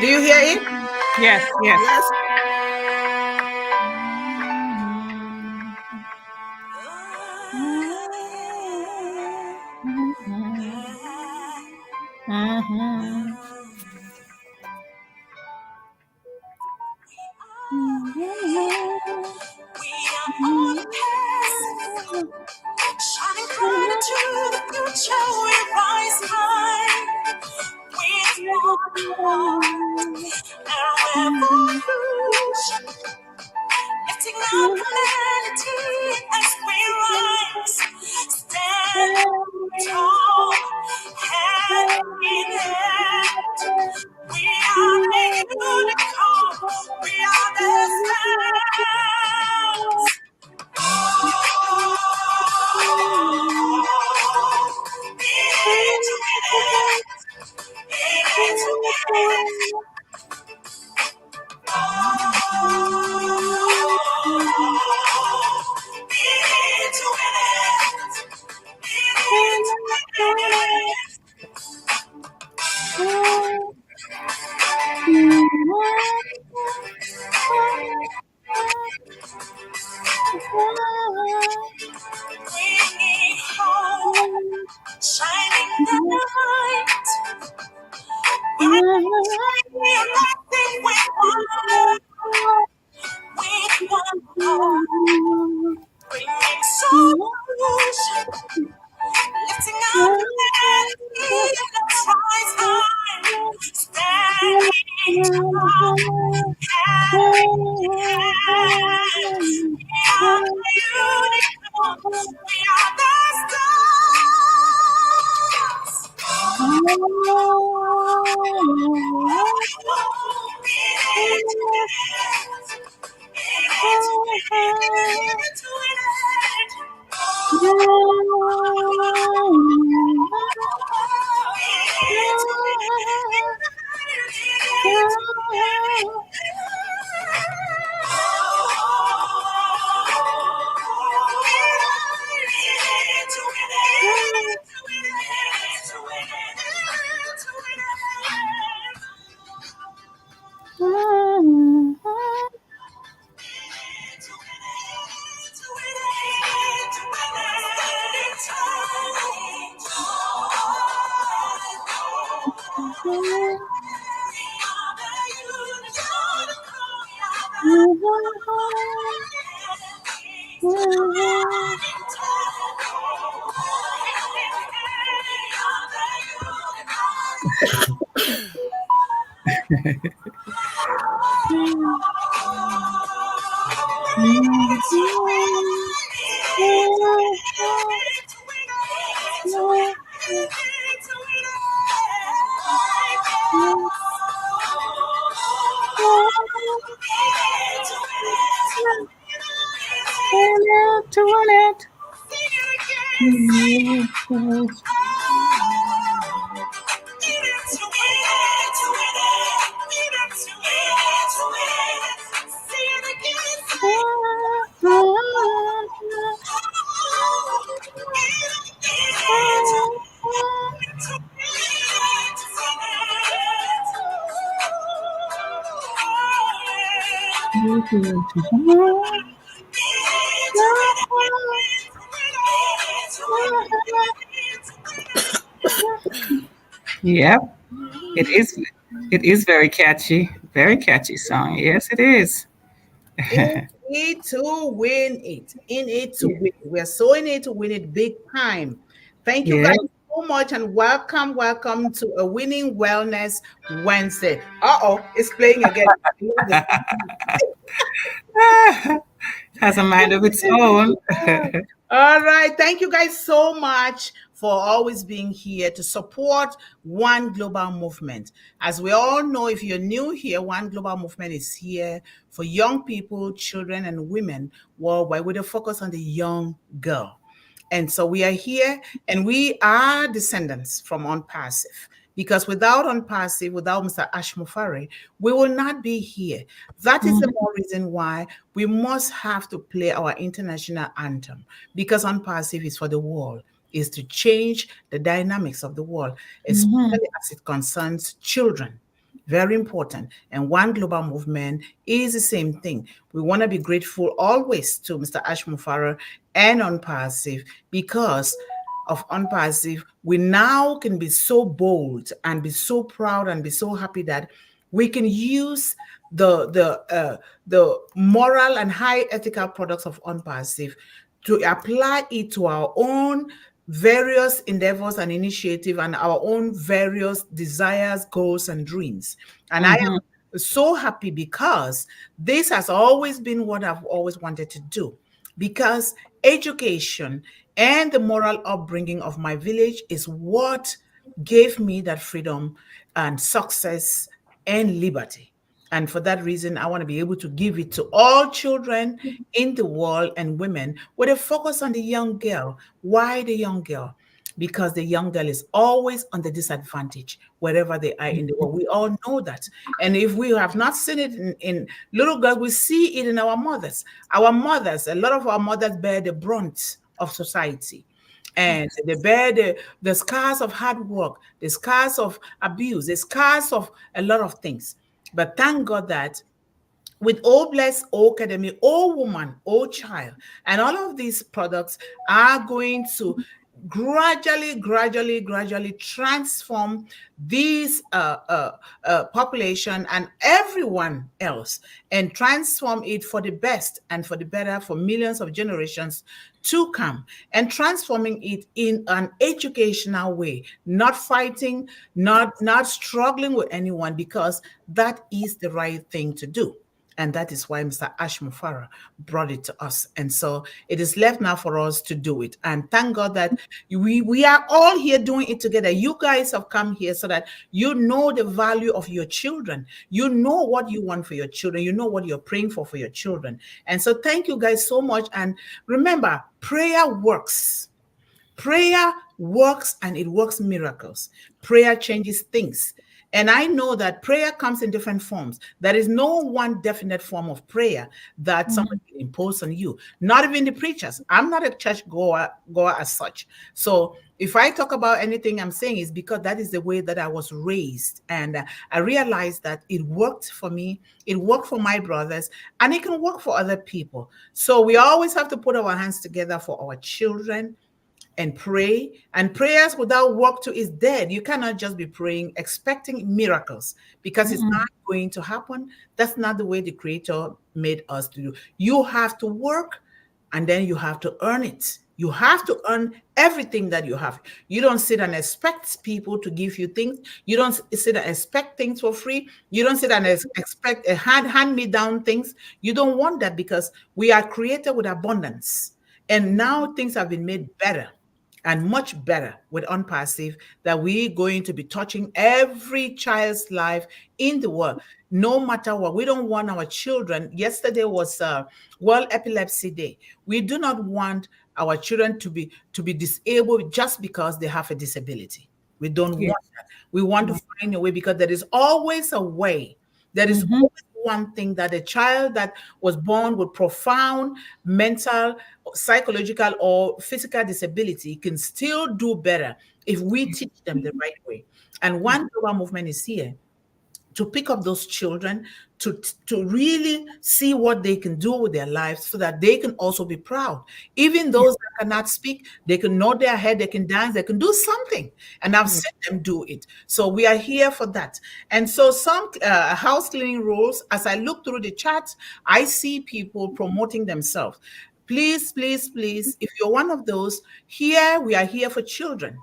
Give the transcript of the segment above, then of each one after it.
Do you hear it? Yes, yes. Yes. We are on a path, shining bright into the future. We rise high with one heart and revolution, lifting up humanity as we rise, stand tall, hand in hand. We are the unicorn, we are the stars. Bringing hope, shining bright. We're nothing with one heart, bringing solution, lifting up humanity. Let's rise high, standing tall, hand in hand. We are the unicorn, we are the stars. Yep. It is very catchy. Very catchy song. Yes, it is. In it to win it. In it to win it. We're so in it to win it big time. Thank you Yeah. guys so much and welcome to a Winning Wellness Wednesday. Uh-oh, it's playing again. Has a mind of its own. All right. Thank you guys so much for always being here to support One Global Movement. As we all know, if you're new here, One Global Movement is here for young people, children, and women worldwide with a focus on the young girl. And so we are here and we are descendants from ONPASSIVE. Because without ONPASSIVE, without Mr. Ashmufari, we will not be here. That is the more reason why we must have to play our international anthem. Because ONPASSIVE is for the world, is to change the dynamics of the world, especially as it concerns children. Very important. And One Global Movement is the same thing. We want to be grateful always to Mr. Ash Mufarah and ONPASSIVE, because of ONPASSIVE, we now can be so bold and be so proud and be so happy that we can use the moral and high ethical products of ONPASSIVE to apply it to our own various endeavors and initiative and our own various desires, goals, and dreams. And I am so happy because this has always been what I've always wanted to do, because education and the moral upbringing of my village is what gave me that freedom and success and liberty. And for that reason, I want to be able to give it to all children in the world and women with a focus on the young girl. Why the young girl? Because the young girl is always on the disadvantage wherever they are in the world. We all know that. And if we have not seen it in little girls, we see it in our mothers. Our mothers, a lot of our mothers bear the brunt of society. And they bear the scars of hard work, the scars of abuse, the scars of a lot of things. But thank God that with O Bless, O-CADEMY, O-Woman, O-Child, and all of these products are going to gradually transform this population and everyone else, and transform it for the best and for the better for millions of generations to come, and transforming it in an educational way, not fighting, not struggling with anyone, because that is the right thing to do. And that is why Mr. Ash Mufarah brought it to us. And so it is left now for us to do it. And thank God that we are all here doing it together. You guys have come here so that you know the value of your children. You know what you want for your children. You know what you're praying for your children. And so thank you guys so much. And remember, prayer works. Prayer works, and it works miracles. Prayer changes things. And I know that prayer comes in different forms. There is no one definite form of prayer that someone can impose on you, not even the preachers. I'm not a church goer as such. So if I talk about anything I'm saying is because that is the way that I was raised. And I realized that it worked for me, it worked for my brothers, and it can work for other people. So we always have to put our hands together for our children and pray. And prayers without work too is dead. You cannot just be praying expecting miracles, because it's not going to happen. That's not the way the Creator made us to do. You have to work, and then you have to earn it. You have to earn everything that you have. You don't sit and expect people to give you things. You don't sit and expect things for free. You don't sit and expect a hand-me-down things. You don't want that, because we are created with abundance. And now things have been made better and much better with ONPASSIVE, that we're going to be touching every child's life in the world, no matter what. We don't want our children. Yesterday was World Epilepsy Day. We do not want our children to be disabled just because they have a disability. We don't want that. We want to find a way, because there is always a way. There is always one thing, that a child that was born with profound mental, psychological, or physical disability can still do better if we teach them the right way. And One Global Movement is here to pick up those children, to really see what they can do with their lives, so that they can also be proud. Even those that cannot speak, they can nod their head, they can dance, they can do something. And I've seen them do it. So we are here for that. And so some house cleaning rules, as I look through the chat, I see people promoting themselves. Please, please, please, if you're one of those, here, we are here for children.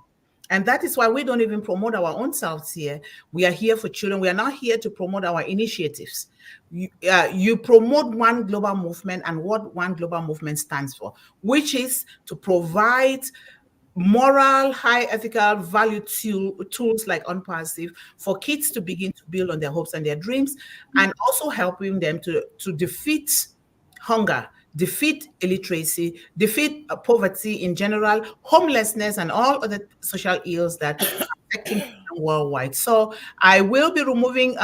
And that is why we don't even promote our own selves here. We are here for children. We are not here to promote our initiatives. You promote One Global Movement and what One Global Movement stands for, which is to provide moral, high ethical value tools like ONPASSIVE for kids to begin to build on their hopes and their dreams, and also helping them to defeat hunger, defeat illiteracy, defeat poverty in general, homelessness, and all other social ills that are affecting children worldwide. So I will be removing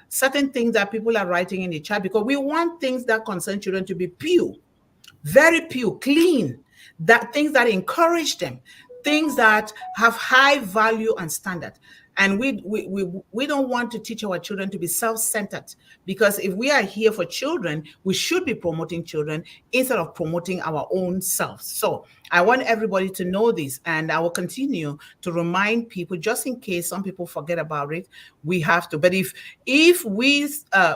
certain things that people are writing in the chat, because we want things that concern children to be pure, very pure, clean, that things that encourage them, things that have high value and standard. And we don't want to teach our children to be self-centered, because if we are here for children, we should be promoting children instead of promoting our own selves. So I want everybody to know this, and I will continue to remind people just in case some people forget about it. We have to. But if we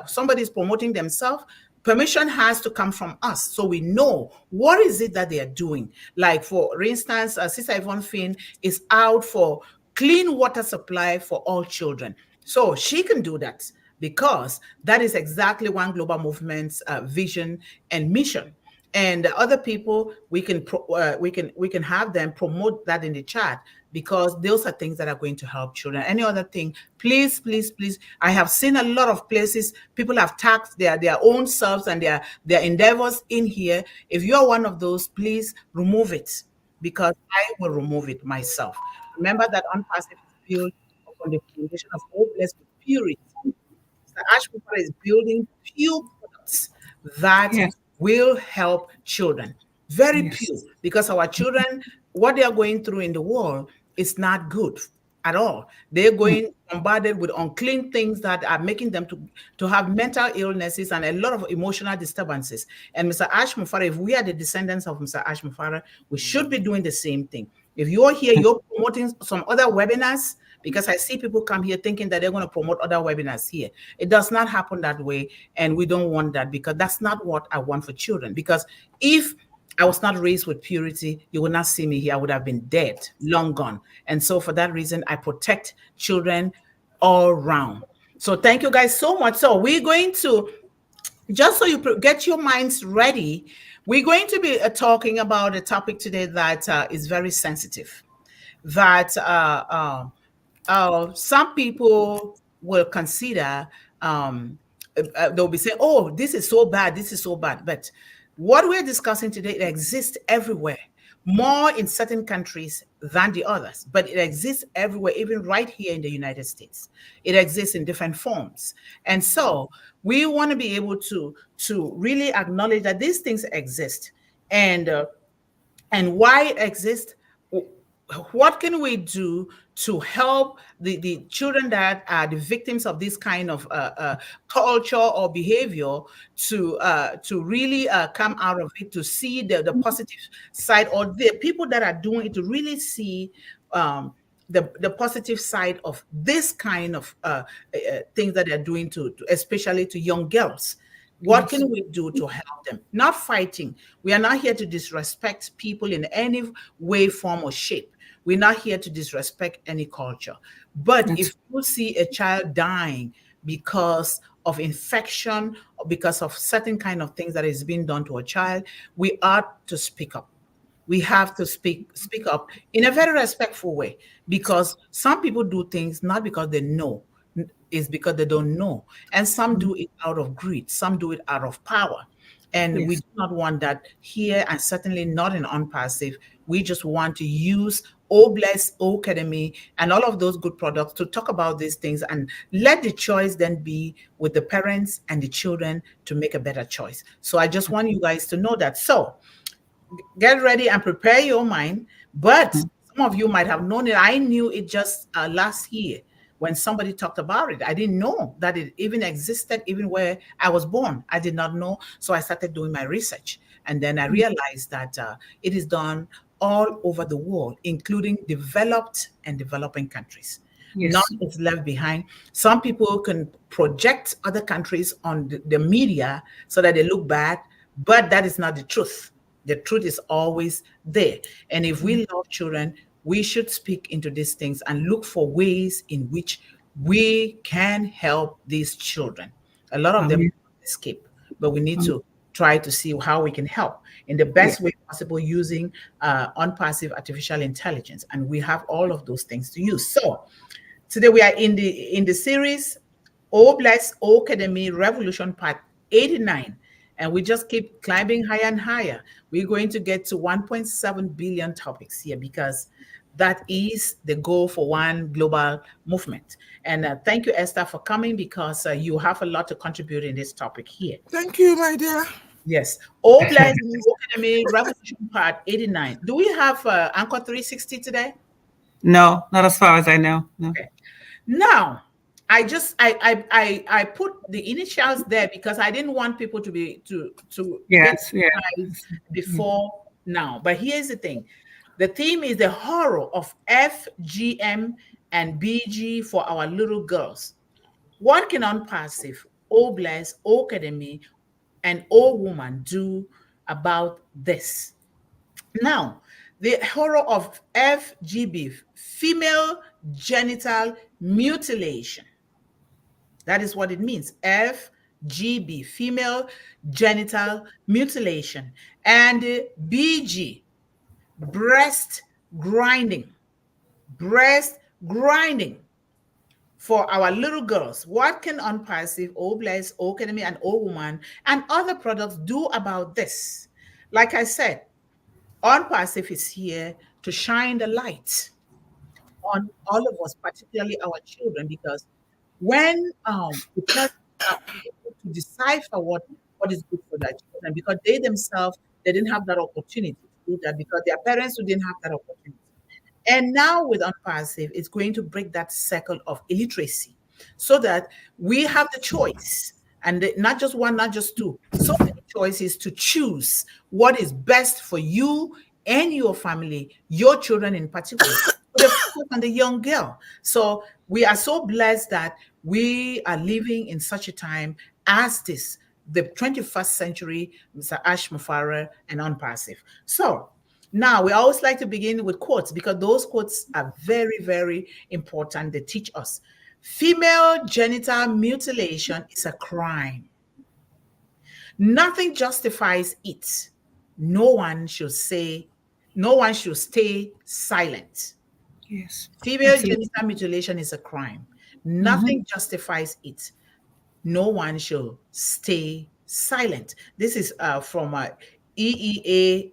somebody is promoting themselves, permission has to come from us, so we know what is it that they are doing. Like, for instance, Sister Yvonne Finn is out for clean water supply for all children. So she can do that because that is exactly One Global Movement's vision and mission. And other people, we can have them promote that in the chat, because those are things that are going to help children. Any other thing, please, please, please. I have seen a lot of places people have tagged their own selves and their endeavors in here. If you are one of those, please remove it, because I will remove it myself. Remember that ONPASSIVE is built upon the foundation of hopeless with purity. The Ash Cooper is building pure products that Yes. will help children. Very Yes. pure, because our children, what they are going through in the world is not good at all. They're going bombarded with unclean things that are making them to have mental illnesses and a lot of emotional disturbances. And Mr. Ash Mufara, if we are the descendants of Mr. Ash Mufara, we should be doing the same thing. If you're here, you're promoting some other webinars, because I see people come here thinking that they're going to promote other webinars here. It does not happen that way, and we don't want that, because that's not what I want for children. Because if I was not raised with purity, you would not see me here. I would have been dead, long gone. And so for that reason, I protect children all round. So thank you guys so much. So we're going to, just so you get your minds ready, we're going to be talking about a topic today that is very sensitive, that some people will consider, they'll be saying, oh, this is so bad, this is so bad. But what we're discussing today, it exists everywhere, more in certain countries than the others, but it exists everywhere, even right here in the United States. It exists in different forms. And so we want to be able to really acknowledge that these things exist, and why it exists. What can we do to help the children that are the victims of this kind of culture or behavior to really come out of it, to see the positive side, or the people that are doing it to really see the positive side of this kind of things that they're doing to especially to young girls. What can we do to help them? Not fighting. We are not here to disrespect people in any way, form, or shape. We're not here to disrespect any culture. But if you see a child dying because of infection or because of certain kind of things that is being done to a child, we ought to speak up. We have to speak up in a very respectful way, because some people do things not because they know, is because they don't know. And some do it out of greed, some do it out of power. And we do not want that here, and certainly not in ONPASSIVE. We just want to use O-Bless, O-CADEMY, and all of those good products to talk about these things, and let the choice then be with the parents and the children to make a better choice. So I just want you guys to know that. So get ready and prepare your mind. But some of you might have known it. I knew it just last year when somebody talked about it. I didn't know that it even existed, even where I was born. I did not know. So I started doing my research. And then I realized that it is done all over the world, including developed and developing countries. None is left behind. Some people can project other countries on the media so that they look bad, but that is not the truth. The truth is always there. And if we love children, we should speak into these things and look for ways in which we can help these children. A lot of them escape, but we need to try to see how we can help in the best way possible using ONPASSIVE artificial intelligence. And we have all of those things to use. So today we are in the series O-Bless, O-CADEMY Revolution Part 89. And we just keep climbing higher and higher. We're going to get to 1.7 billion topics here, because that is the goal for One Global Movement. And thank you, Esther, for coming, because you have a lot to contribute in this topic here. Thank you, my dear. Yes. O-Bless, O-CADEMY Revolution Part 89. Do we have Anchor 360 today? No, not as far as I know. No. Okay. Now, I put the initials there because I didn't want people to get Yes, yes. surprised before now. But here's the thing. The theme is the horror of FGM and BG for our little girls. What can ONPASSIVE, O Bless, O Academy, and O Woman do about this? Now, the horror of FGB, female genital mutilation. That is what it means. FGB, female genital mutilation. And BG, breast grinding. Breast grinding for our little girls. What can ONPASSIVE, O Bless, O Academy, and O Woman and other products do about this? Like I said, ONPASSIVE is here to shine the light on all of us, particularly our children, because when the parents are able to decipher what is good for their children, because they themselves they didn't have that opportunity to do that because their parents who didn't have that opportunity. And now with ONPASSIVE, it's going to break that cycle of illiteracy so that we have the choice. And not just one, not just two, so many choices to choose what is best for you and your family, your children in particular, the focus on the young girl. So we are so blessed that we are living in such a time as this, the 21st century, Mr. Ash Mufara and ONPASSIVE. So now, we always like to begin with quotes because those quotes are very, very important. They teach us female genital mutilation is a crime. Nothing justifies it. No one should say, no one should stay silent. Yes. Female Absolutely. genital mutilation is a crime. Nothing justifies it. No one should stay silent. This is from EEAS.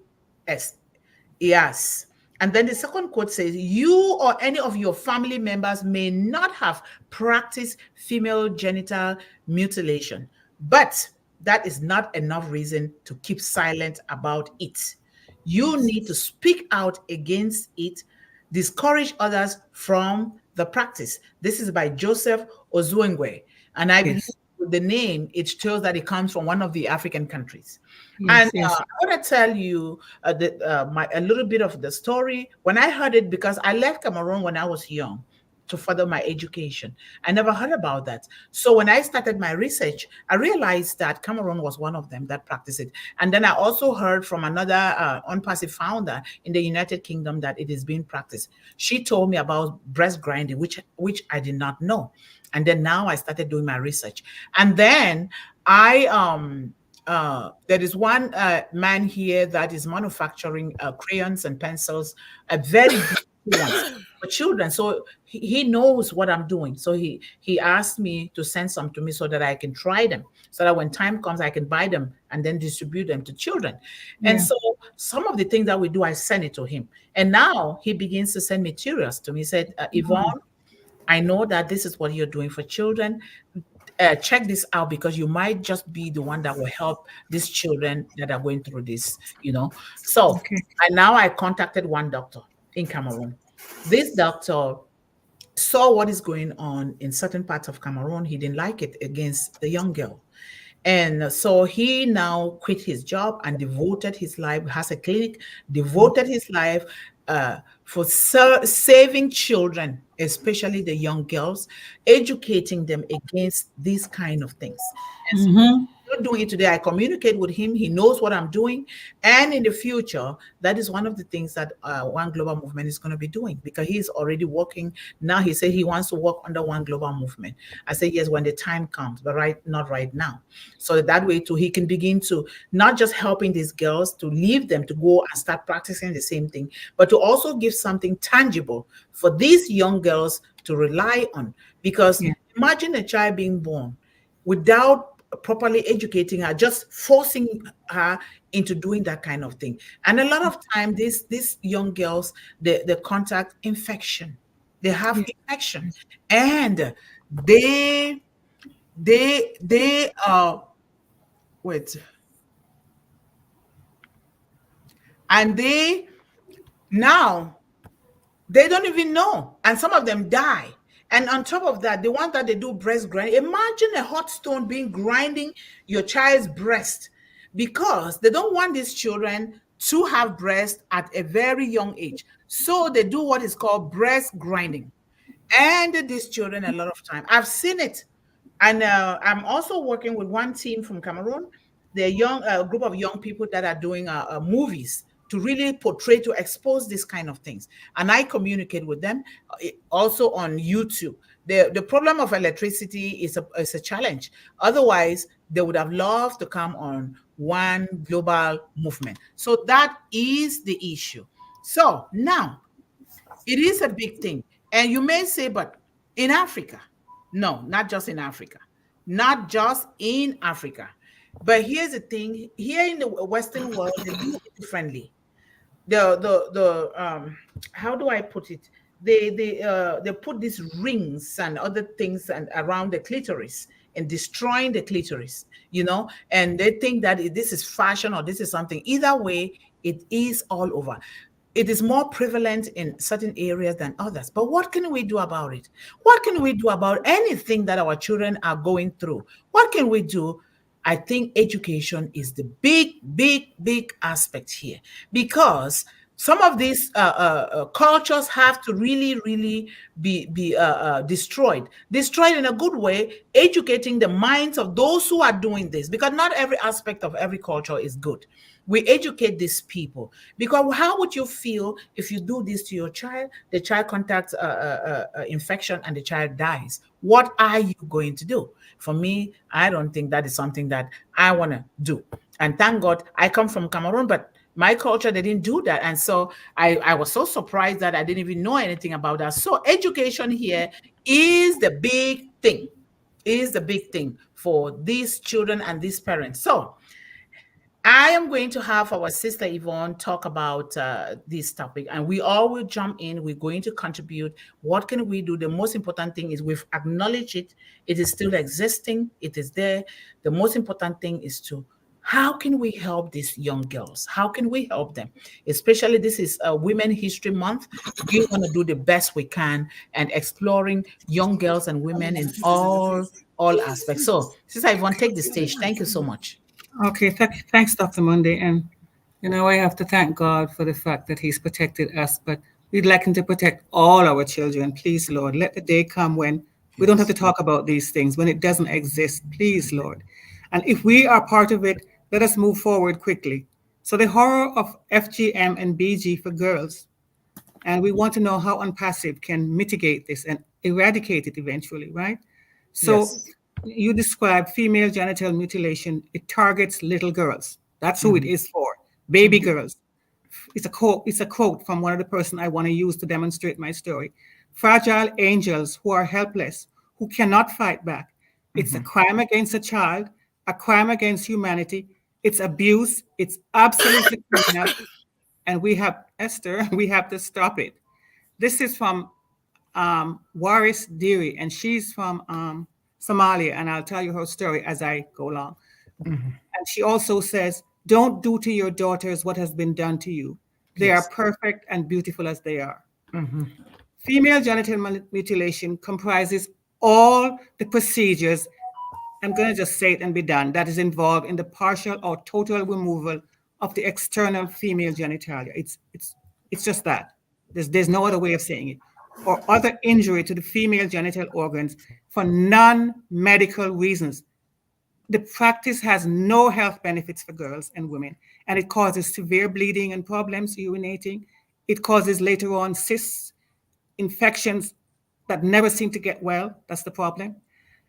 Yes. And then the second quote says, you or any of your family members may not have practiced female genital mutilation, but that is not enough reason to keep silent about it. You need to speak out against it, discourage others from the practice. This is by Joseph Ozuengwe. And I believe Yes. with the name, it shows that it comes from one of the African countries. And Yes. Yes. I want to tell you a little bit of the story. When I heard it, because I left Cameroon when I was young to further my education, I never heard about that. So when I started my research, I realized that Cameroon was one of them that practiced it. And then I also heard from another ONPASSIVE founder in the United Kingdom that it is being practiced. She told me about breast grinding, which I did not know. And then now I started doing my research. And then there is one man here that is manufacturing crayons and pencils, a very beautiful ones for children. So he knows what I'm doing. So he asked me to send some to me so that I can try them, so that when time comes, I can buy them and then distribute them to children. And Yeah. so some of the things that we do, I send it to him. And now he begins to send materials to me. He said, Yvonne, I know that this is what you're doing for children. Check this out because you might just be the one that will help these children that are going through this, you know. So, Okay. and now I contacted one doctor in Cameroon. This doctor saw what is going on in certain parts of Cameroon. He didn't like it against the young girl. And so he now quit his job and devoted his life, has a clinic, devoted his life for saving children, especially the young girls, educating them against these kind of things. And so Mm-hmm. I'm not doing it today. I communicate with him. He knows what I'm doing. And in the future, that is one of the things that One Global Movement is going to be doing because he's already working. Now he said he wants to work under One Global Movement. I said, yes, when the time comes, but not right now. So that way too, he can begin to not just helping these girls to leave them to go and start practicing the same thing, but to also give something tangible for these young girls to rely on. Because Yeah. imagine a child being born without properly educating her, just forcing her into doing that kind of thing. And a lot of time, these young girls, they contact infection. They have Yeah. infection, and they wait, and they now they don't even know, and some of them die. And on top of that, the one that they do breast grind, imagine a hot stone being grinding your child's breast, because they don't want these children to have breast at a very young age. So they do what is called breast grinding. And these children, a lot of time, I've seen it. And I'm also working with one team from Cameroon. They're young, a group of young people that are doing movies to really portray, to expose these kind of things. And I communicate with them also on YouTube. The problem of electricity is a challenge. Otherwise, they would have loved to come on one global movement. So that is the issue. So now, it is a big thing. And you may say, but in Africa, no, not just in Africa, not just in Africa. But here's the thing: here in the Western world, they do it differently. The how do I put it? They put these rings and other things and around the clitoris and destroying the clitoris, and they think that this is fashion or this is something. Either way, it is all over. It is more prevalent in certain areas than others. But what can we do about it? What can we do about anything that our children are going through? What can we do? I think education is the big, big, big aspect here, because some of these cultures have to really, really be destroyed in a good way, educating the minds of those who are doing this, because not every aspect of every culture is good. We educate these people, because how would you feel if you do this to your child, the child contacts infection and the child dies? What are you going to do? For me, I don't think that is something that I want to do. And thank God I come from Cameroon, but my culture, they didn't do that. And so I was so surprised that I didn't even know anything about that. So education here is the big thing, for these children and these parents. So I am going to have our sister Yvonne talk about this topic, and we all will jump in. We're going to contribute. What can we do? The most important thing is we've acknowledged it. It is still existing. It is there. The most important thing is how can we help these young girls? How can we help them? Especially this is Women History Month. We want to do the best we can and exploring young girls and women in all aspects. So, Sister Yvonne, take the stage. Thank you so much. Okay, thanks, Dr. Mundih. And, I have to thank God for the fact that He's protected us, but we'd like Him to protect all our children. Please, Lord, let the day come when we don't have to talk about these things, when it doesn't exist. Please, Lord. And if we are part of it, let us move forward quickly. So the horror of FGM and BG for girls, and we want to know how ONPASSIVE can mitigate this and eradicate it eventually, right? So yes. You describe female genital mutilation. It targets little girls. That's who it is for, baby girls. It's a quote from one of the person I want to use to demonstrate my story. Fragile angels who are helpless, who cannot fight back. It's a crime against a child, a crime against humanity. It's abuse. It's absolutely criminal. And we have, Esther, we have to stop it. This is from Waris Diri, and she's from Somalia, and I'll tell you her story as I go along. And she also says, don't do to your daughters what has been done to you. They are perfect and beautiful as they are. Female genital mutilation comprises all the procedures, I'm going to just say it and be done, that is involved in the partial or total removal of the external female genitalia. It's just that. There's no other way of saying it. Or other injury to the female genital organs for non-medical reasons. The practice has no health benefits for girls and women, and it causes severe bleeding and problems urinating. It causes later on cysts, infections that never seem to get well. That's the problem,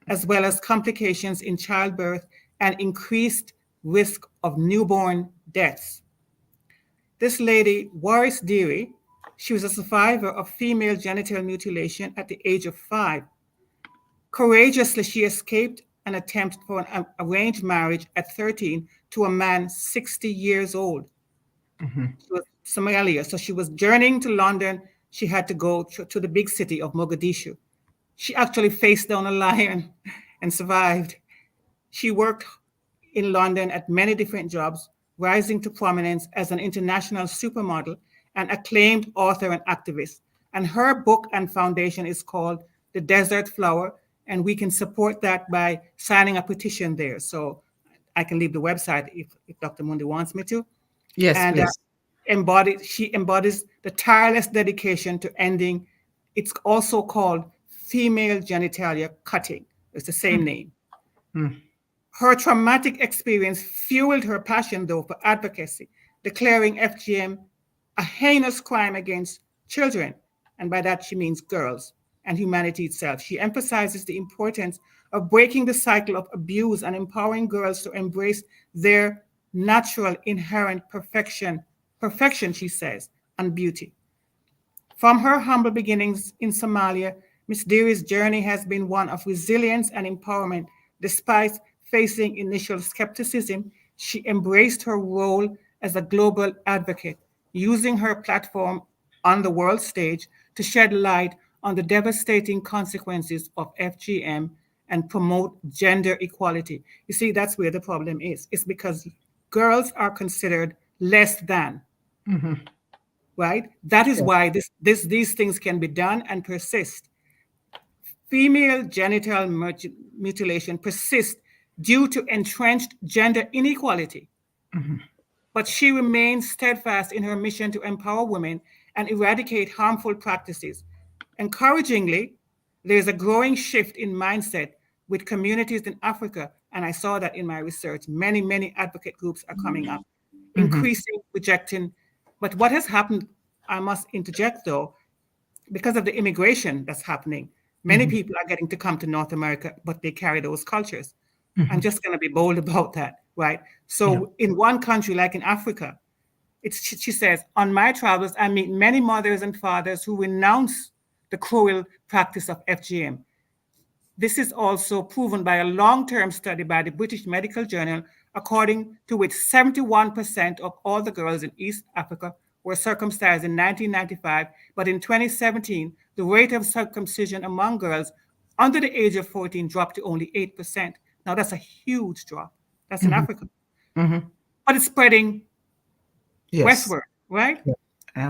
as well as complications in childbirth and increased risk of newborn deaths. This lady, Waris Diri, she was a survivor of female genital mutilation at the age of 5. Courageously, she escaped an attempt for an arranged marriage at 13 to a man 60 years old. She was Somalia, so she was journeying to London. She had to go to the big city of Mogadishu. She actually faced down a lion and survived. She worked in London at many different jobs, rising to prominence as an international supermodel, an acclaimed author and activist. And her book and foundation is called the desert flower, and we can support that by signing a petition there. So I can leave the website if Dr. Mundih wants me to. Yes, And please. she embodies the tireless dedication to ending. It's also called female genitalia cutting. It's the same name. Her traumatic experience fueled her passion, though, for advocacy, declaring FGM a heinous crime against children. And by that, she means girls and humanity itself. She emphasizes the importance of breaking the cycle of abuse and empowering girls to embrace their natural, inherent perfection, she says, and beauty. From her humble beginnings in Somalia, Ms. Deary's journey has been one of resilience and empowerment. Despite facing initial skepticism, she embraced her role as a global advocate, using her platform on the world stage to shed light on the devastating consequences of FGM and promote gender equality. You see, that's where the problem is. It's because girls are considered less than. Right? That is why these things can be done and persist. Female genital mutilation persists due to entrenched gender inequality. But she remains steadfast in her mission to empower women and eradicate harmful practices. Encouragingly, there's a growing shift in mindset with communities in Africa, and I saw that in my research. Many advocate groups are coming up, increasing, rejecting. But what has happened, I must interject though, because of the immigration that's happening, many people are getting to come to North America, but they carry those cultures. I'm just going to be bold about that, right? So in one country, like in Africa, she says, on my travels, I meet many mothers and fathers who renounce the cruel practice of FGM. This is also proven by a long-term study by the British Medical Journal, according to which 71% of all the girls in East Africa were circumcised in 1995, but in 2017, the rate of circumcision among girls under the age of 14 dropped to only 8%. Now, that's a huge drop. That's in Africa. But it's spreading westward, right?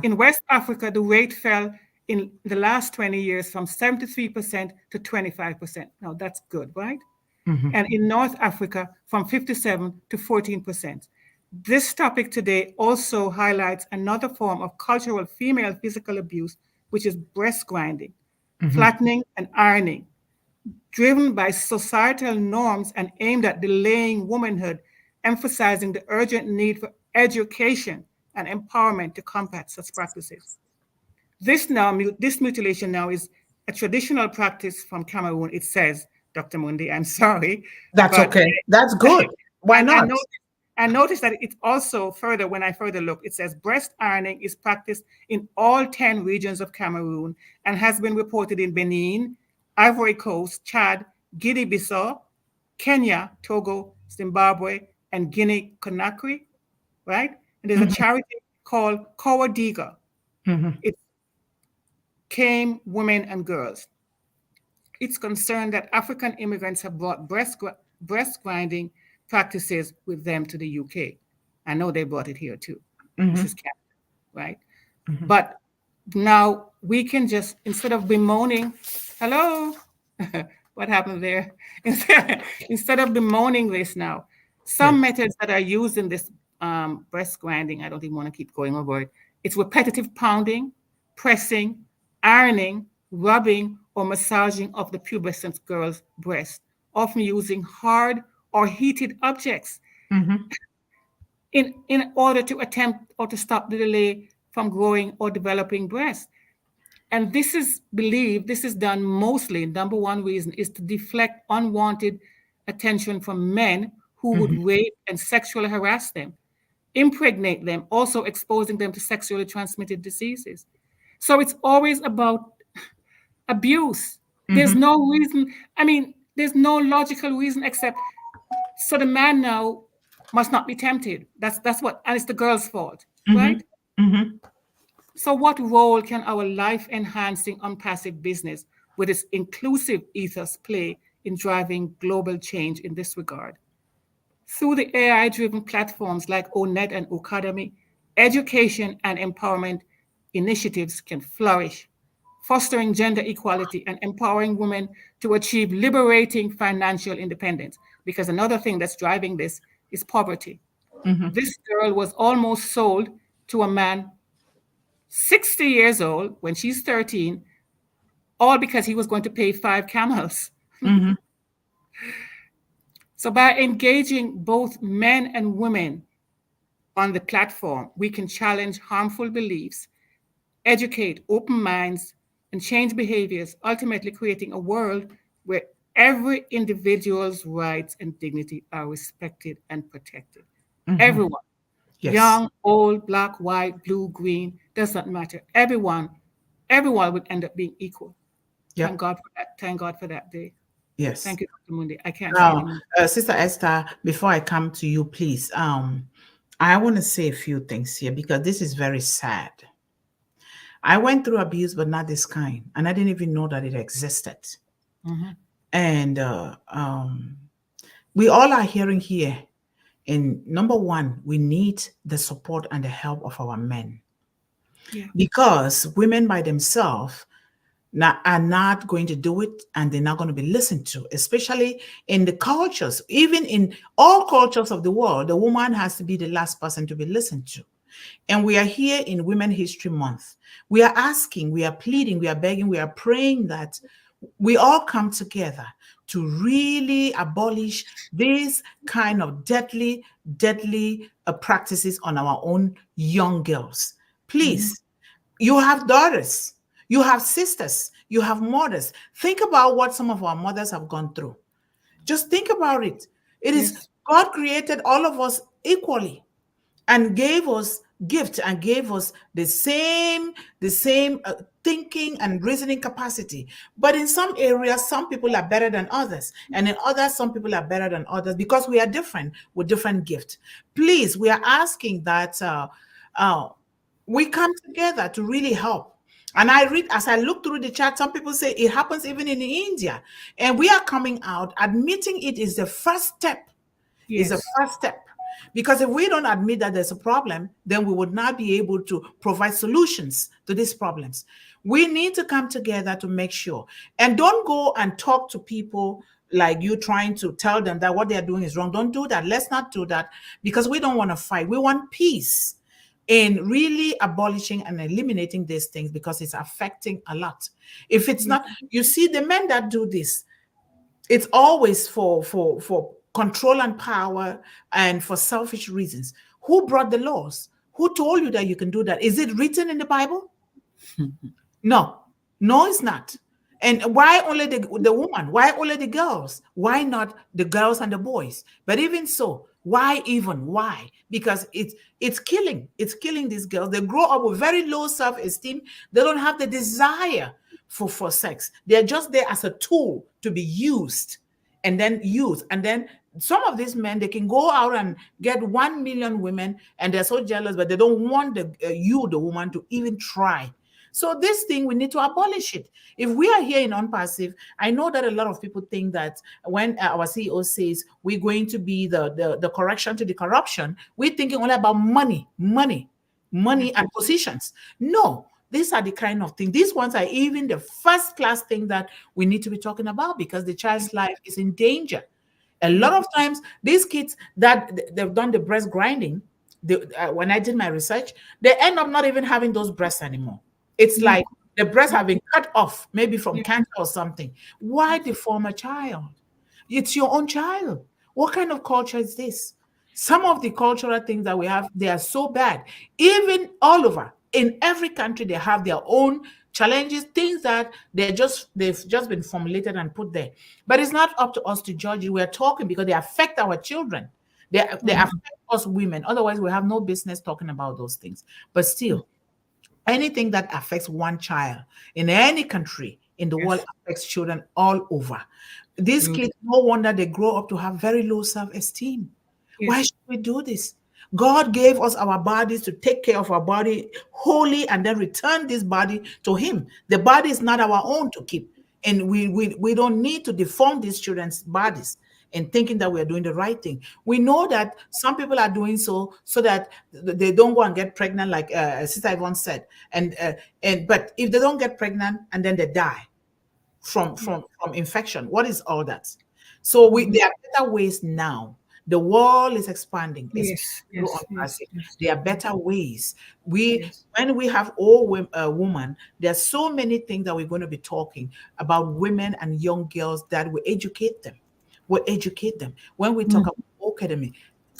In West Africa, the rate fell in the last 20 years from 73% to 25%. Now, that's good, right? And in North Africa, from 57 to 14%. This topic today also highlights another form of cultural female physical abuse, which is breast grinding, flattening, and ironing, driven by societal norms and aimed at delaying womanhood, emphasizing the urgent need for education and empowerment to combat such practices. This mutilation now is a traditional practice from Cameroon, it says, Dr. Mundih, I'm sorry. That's okay. That's good. Why not? I noticed that it's also further, when I further look, it says breast ironing is practiced in all 10 regions of Cameroon and has been reported in Benin, Ivory Coast, Chad, Guinea-Bissau, Kenya, Togo, Zimbabwe, and Guinea-Conakry, right? And there's a charity called Kowadiga. It's Came Women and Girls. It's concerned that African immigrants have brought breast grinding practices with them to the UK. I know they brought it here too. This is Canada, right? But now we can just, instead of bemoaning, hello, what happened there? Instead of bemoaning this now, some methods that are used in this breast grinding, I don't even want to keep going over it. It's repetitive pounding, pressing, ironing, rubbing, or massaging of the pubescent girl's breast, often using hard or heated objects in order to attempt or to stop the delay from growing or developing breasts. And this is believed, this is done mostly, number one reason is to deflect unwanted attention from men who would rape and sexually harass them, impregnate them, also exposing them to sexually transmitted diseases. So it's always about abuse. There's no reason, there's no logical reason except so the man now must not be tempted. That's what, and it's the girl's fault, right? So what role can our life-enhancing ONPASSIVE business with its inclusive ethos play in driving global change in this regard? Through the AI-driven platforms like ONET and O-CADEMY, education and empowerment initiatives can flourish, fostering gender equality, and empowering women to achieve liberating financial independence. Because another thing that's driving this is poverty. This girl was almost sold to a man 60 years old when she's 13, all because he was going to pay 5 camels. So by engaging both men and women on the platform, we can challenge harmful beliefs, educate open minds, and change behaviors, ultimately creating a world where every individual's rights and dignity are respected and protected. Everyone, Yes. young, old, black, white, blue, green, does not matter. Everyone would end up being equal. Yep. Thank God for that. Thank God for that day. Yes. Thank you, Dr. Mundih. I can't say anymore. Sister Esther, before I come to you, please, I want to say a few things here because this is very sad. I went through abuse, but not this kind, and I didn't even know that it existed. And we all are hearing here. And number one, we need the support and the help of our men. Yeah. Because women by themselves are not going to do it, and they're not going to be listened to, especially in the cultures. Even in all cultures of the world, the woman has to be the last person to be listened to. And we are here in Women History Month. We are asking, we are pleading, we are begging, we are praying that we all come together to really abolish these kind of deadly practices on our own young girls. Please, you have daughters, you have sisters, you have mothers. Think about what some of our mothers have gone through. Just think about it. It is God created all of us equally and gave us gifts and gave us the same thinking and reasoning capacity. But in some areas, some people are better than others. And in others, some people are better than others because we are different with different gifts. Please, we are asking that we come together to really help. And as I look through the chat, some people say it happens even in India. And we are coming out. Admitting it is the first step. Is the first step. Because if we don't admit that there's a problem, then we would not be able to provide solutions to these problems. We need to come together to make sure. And don't go and talk to people like you trying to tell them that what they're doing is wrong. Don't do that. Let's not do that because we don't want to fight. We want peace in really abolishing and eliminating these things because it's affecting a lot. If it's not, you see, the men that do this, it's always for control and power and for selfish reasons. Who brought the laws? Who told you that you can do that? Is it written in the Bible? No, it's not. And why only the woman? Why only the girls? Why not the girls and the boys? But even so, why? Because it's killing these girls. They grow up with very low self-esteem. They don't have the desire for sex. They're just there as a tool to be used. And then some of these men, they can go out and get 1 million women and they're so jealous, but they don't want the woman, to even try. So this thing, we need to abolish it. If we are here in ONPASSIVE, I know that a lot of people think that when our CEO says we're going to be the correction to the corruption, we're thinking only about money and positions. No. These are the kind of things. These ones are even the first class thing that we need to be talking about because the child's life is in danger. A lot of times, these kids that they've done the breast grinding, when I did my research, they end up not even having those breasts anymore. It's like the breasts have been cut off, maybe from cancer or something. Why deform a child? It's your own child. What kind of culture is this? Some of the cultural things that we have, they are so bad. Even all over, in every country, they have their own challenges, things that they've just been formulated and put there. But it's not up to us to judge it. We're talking because they affect our children. They affect us women. Otherwise, we have no business talking about those things. But still, anything that affects one child in any country in the world affects children all over. These kids, no wonder they grow up to have very low self-esteem. Why should we do this? God gave us our bodies to take care of our body wholly and then return this body to Him. The body is not our own to keep. And we don't need to deform these children's bodies. and thinking that we're doing the right thing. We know that some people are doing so that they don't go and get pregnant, like Sister Yvonne said. But if they don't get pregnant and then they die from infection, what is all that? So there are better ways now. The world is expanding, especially Yes, through yes, yes, ONPASSIVE. yes, There are better ways. yes. When we have all women, there's so many things that we're going to be talking about women and young girls that we educate them. We educate them. When we talk about O-CADEMY,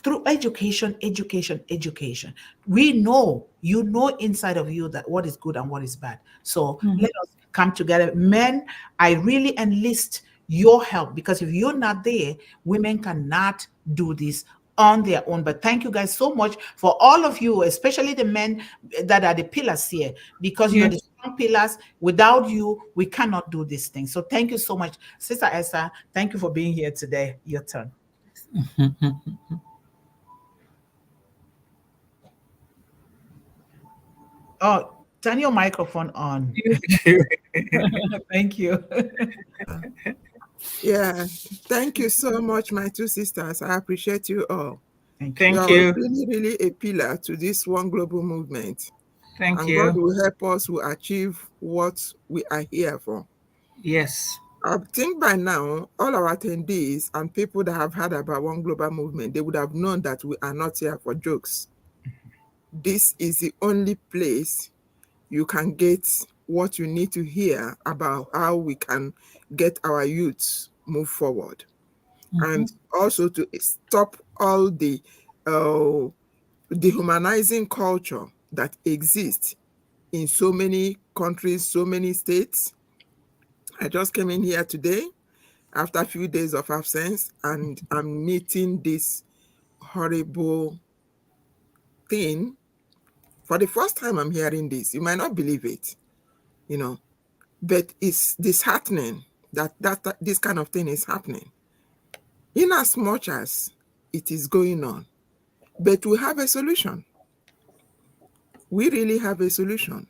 through education, education, education, we know, you know, inside of you that what is good and what is bad. So let us come together. Men, I really enlist your help, because if you're not there, women cannot do this on their own. But thank you guys so much for all of you, especially the men that are the pillars here, because you're the Yes. strong pillars. Without you, we cannot do this thing. So thank you so much, Sister Esther. Thank you for being here today. Your turn. Oh, turn your microphone on. Thank you. Yeah, thank you so much, my two sisters. I appreciate you all. Thank you. Thank You're you. really, really a pillar to this one global movement. Thank And God you. will help us to achieve what we are here for. Yes. I think by now, all our attendees and people that have heard about One Global Movement, they would have known that we are not here for jokes. This is the only place you can get what you need to hear about how we can get our youths move forward. And also to stop all the dehumanizing culture that exists in so many countries, so many states. I just came in here today after a few days of absence, and I'm meeting this horrible thing. For the first time, I'm hearing this. You might not believe it, but it's disheartening that this kind of thing is happening. In as much as it is going on, but we have a solution. We really have a solution.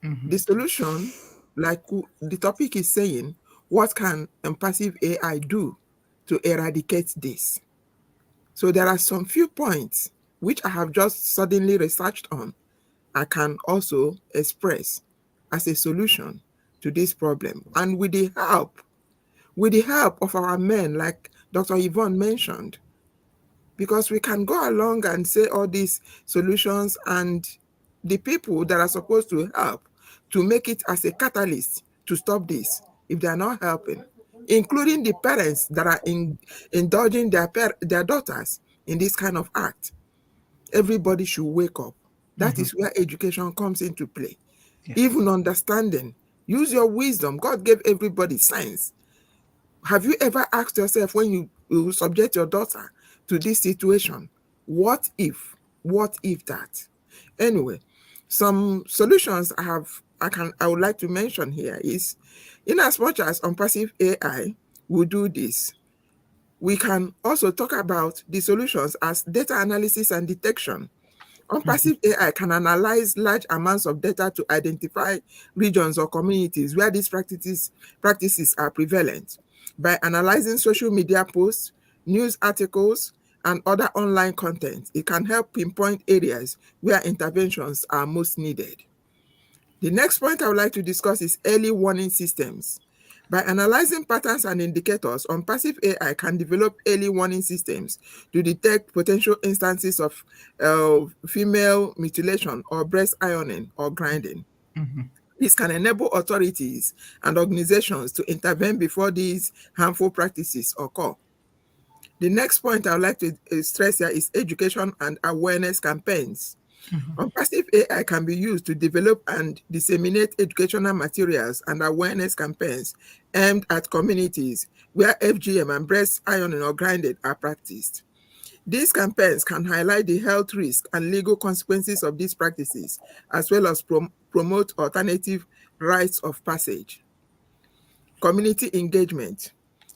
The solution, like the topic is saying, what can ONPASSIVE AI do to eradicate this? So there are some few points which I have just suddenly researched on, I can also express as a solution to this problem. And with the help of our men, like Dr. Yvonne mentioned, because we can go along and say all these solutions, and the people that are supposed to help to make it as a catalyst to stop this, if they are not helping, including the parents that are indulging their daughters in this kind of act, everybody should wake up. That is where education comes into play. Yes. Even understanding. Use your wisdom. God gave everybody sense. Have you ever asked yourself, when you subject your daughter to this situation, what if? What if that? Anyway, some solutions I would like to mention here is, in as much as ONPASSIVE AI will do this, we can also talk about the solutions as data analysis and detection. ONPASSIVE AI can analyze large amounts of data to identify regions or communities where these practices are prevalent. By analyzing social media posts, news articles, and other online content, it can help pinpoint areas where interventions are most needed. The next point I would like to discuss is early warning systems. By analyzing patterns and indicators, ONPASSIVE AI can develop early warning systems to detect potential instances of female mutilation or breast ironing or grinding. This can enable authorities and organizations to intervene before these harmful practices occur. The next point I would like to stress here is education and awareness campaigns. ONPASSIVE AI can be used to develop and disseminate educational materials and awareness campaigns aimed at communities where FGM and breast ironing or grinding are practiced. These campaigns can highlight the health risks and legal consequences of these practices, as well as promote alternative rites of passage. Community engagement.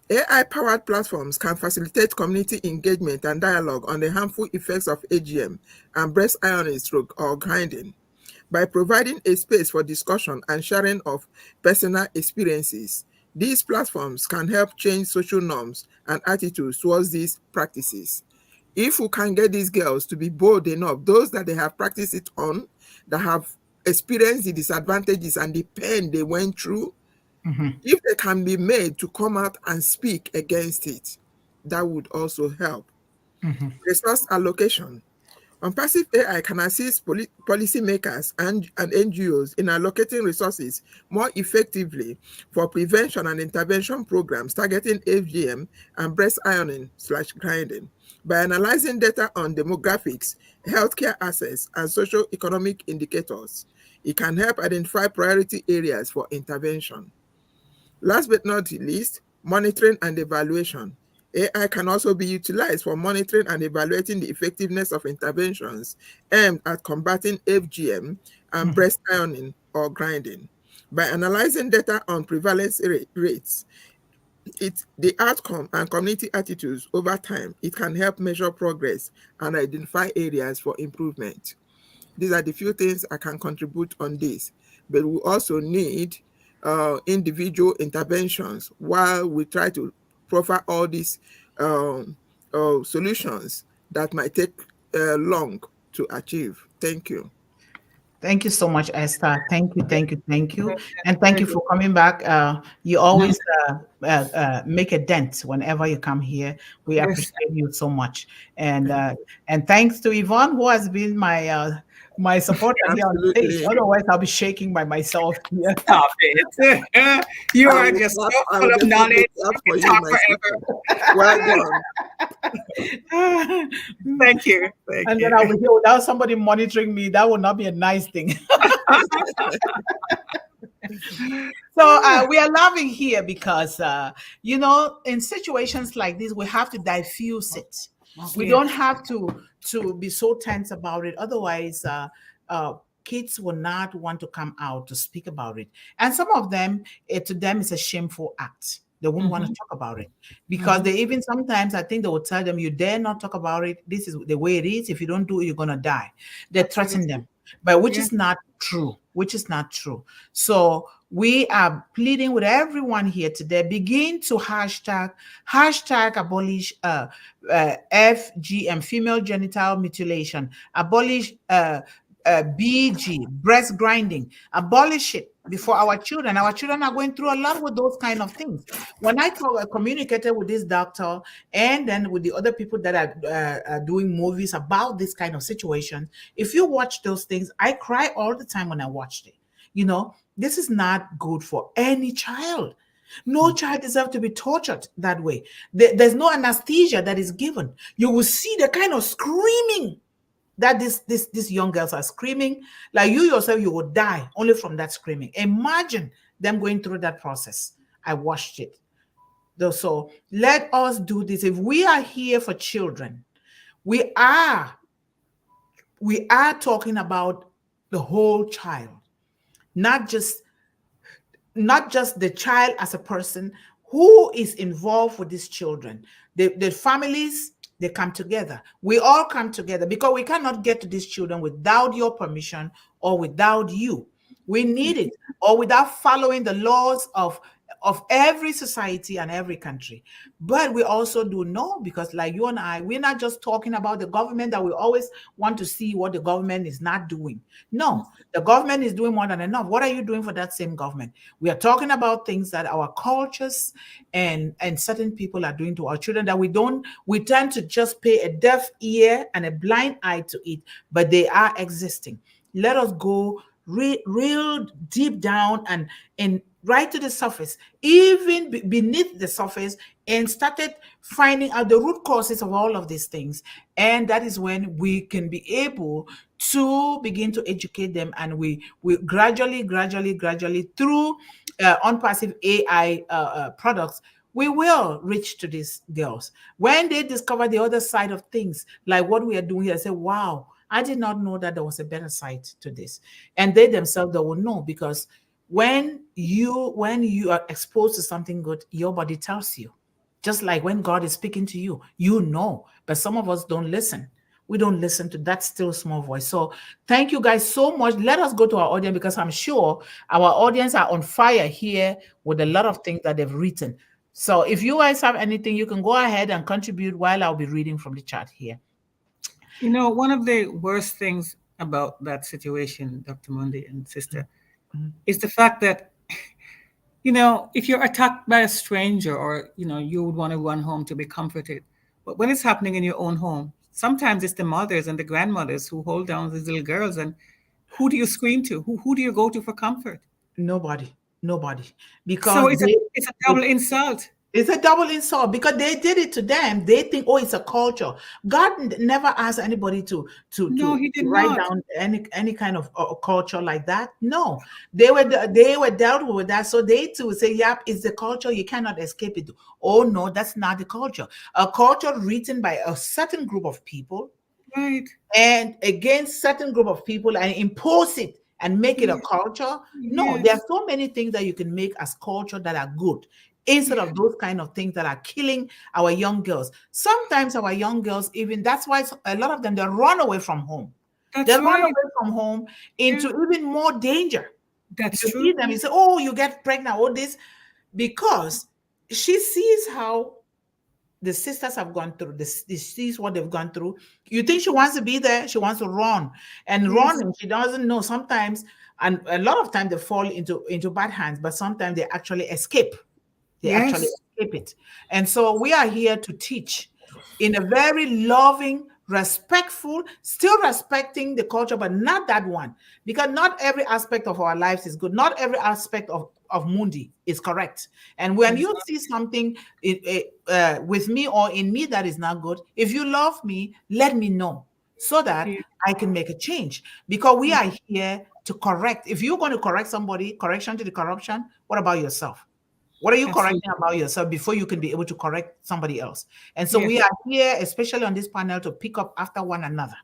AI-powered platforms can facilitate community engagement and dialogue on the harmful effects of AGM and breast ironing or grinding. By providing a space for discussion and sharing of personal experiences, These platforms can help change social norms and attitudes towards these practices. If we can get these girls to be bold enough, those that they have practiced it on, that have experienced the disadvantages and the pain they went through, if they can be made to come out and speak against it, that would also help. Resource allocation. ONPASSIVE AI can assist policymakers and NGOs in allocating resources more effectively for prevention and intervention programs targeting FGM and breast ironing/grinding. By analyzing data on demographics, healthcare access, and socio-economic indicators, it can help identify priority areas for intervention. Last but not least, monitoring and evaluation. AI can also be utilized for monitoring and evaluating the effectiveness of interventions aimed at combating FGM and breast ironing or grinding. By analyzing data on prevalence rates, the outcome and community attitudes over time, it can help measure progress and identify areas for improvement. These are the few things I can contribute on this, but we also need individual interventions while we try to proffer all these solutions that might take long to achieve. Thank you. Thank you so much, Esther. Thank you, thank you, thank you. And thank you for coming back. You always make a dent whenever you come here. We appreciate you so much. And thanks to Yvonne, who has been my supporter here on stage. Otherwise, I'll be shaking by myself here. Stop it. You are just so full of knowledge. You can talk forever. Well done. Thank you. And then I'll be here without somebody monitoring me. That would not be a nice thing. So we are laughing here because, in situations like this, we have to diffuse it. We don't have to be so tense about it. Otherwise, kids will not want to come out to speak about it. And some of them, to them, it's a shameful act. They won't want to talk about it because they even sometimes, I think they will tell them, you dare not talk about it. This is the way it is. If you don't do it, you're going to die. They threaten them, but which is not true, So we are pleading with everyone here today, begin to hashtag abolish FGM, female genital mutilation, abolish BG, breast grinding, abolish it before our children. Our children are going through a lot with those kind of things. When I communicated with this doctor and then with the other people that are doing movies about this kind of situation, if you watch those things, I cry all the time when I watched it. This is not good for any child. No child deserves to be tortured that way. There's no anesthesia that is given. You will see the kind of screaming that these young girls are screaming. Like you yourself, you will die only from that screaming. Imagine them going through that process. I watched it. So let us do this. If we are here for children, we are talking about the whole child, not just the child as a person who is involved with these children. The families, they come together. We all come together because we cannot get to these children without your permission or without you. We need it, or without following the laws of every society and every country. But we also do know, because like you and I, we're not just talking about the government that we always want to see what the government is not doing. No, the government is doing more than enough. What are you doing for that same government? We are talking about things that our cultures and certain people are doing to our children that we tend to just pay a deaf ear and a blind eye to it, but they are existing. Let us go real deep down and right to the surface, even beneath the surface, and started finding out the root causes of all of these things. And that is when we can be able to begin to educate them, and we gradually through ONPASSIVE AI products, we will reach to these girls. When they discover the other side of things, like what we are doing here, say, wow, I did not know that there was a better side to this. And they themselves, they will know, because when you are exposed to something good, your body tells you. Just like when God is speaking to you, you know, but some of us don't listen. We don't listen to that still small voice. So thank you guys so much. Let us go to our audience, because I'm sure our audience are on fire here with a lot of things that they've written. So if you guys have anything, you can go ahead and contribute while I'll be reading from the chat here. You know, one of the worst things about that situation, Dr. Mundih and sister, is the fact that, you know, if you're attacked by a stranger, or, you know, you would want to run home to be comforted. But when it's happening in your own home, sometimes it's the mothers and the grandmothers who hold down these little girls. And who do you scream to? Who do you go to for comfort? Nobody, So because it's a double insult. it's a double insult, because they did it to them. They think, oh, it's a culture. God never asked anybody No, he did write not. down any kind of culture like that. No, they were dealt with that, so they too say, "Yep, it's the culture. You cannot escape it." Oh no, that's not the culture. A culture written by a certain group of people Right. and against certain group of people and impose it and make it a culture. No, there Yes. are so many things that you can make as culture that are good, instead of those kind of things that are killing our young girls. Sometimes our young girls, even that's why a lot of them, they run away from home. They That's run right. away from home Yeah. into even more danger. That's You see true. them, you say, oh, you get pregnant, all this, because she sees how the sisters have gone through this sees what they've gone through. You think she wants to be there, she wants to run and Yes. run, and she doesn't know sometimes. And a lot of time they fall into bad hands, but sometimes they actually escape. They actually Yes. escape it. And so we are here to teach in a very loving, respectful, still respecting the culture, but not that one. Because not every aspect of our lives is good. Not every aspect of Mundi is correct. And when you see something with me or in me that is not good, if you love me, let me know so that Yeah. I can make a change. Because we are here to correct. If you're going to correct somebody, correction to the corruption, what about yourself? What are you correcting Absolutely. about yourself before you can be able to correct somebody else? And so we Yes. are here, especially on this panel, to pick up after one another,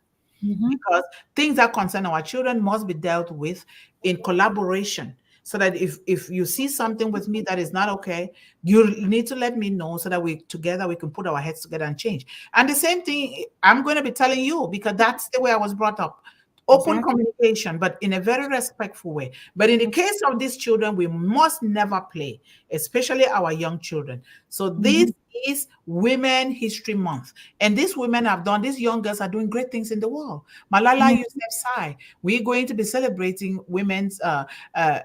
Mm-hmm. because things that concern our children must be dealt with in collaboration. So that if you see something with me that is not okay, you need to let me know so that we together we can put our heads together and change. And the same thing I'm going to be telling you, because that's the way I was brought up. Open Exactly. communication, but in a very respectful way. But in the case of these children, we must never play, especially our young children. So Mm-hmm. this is Women History Month. And these women have done, these young girls are doing great things in the world. Malala Yousafzai, we're going to be celebrating Women's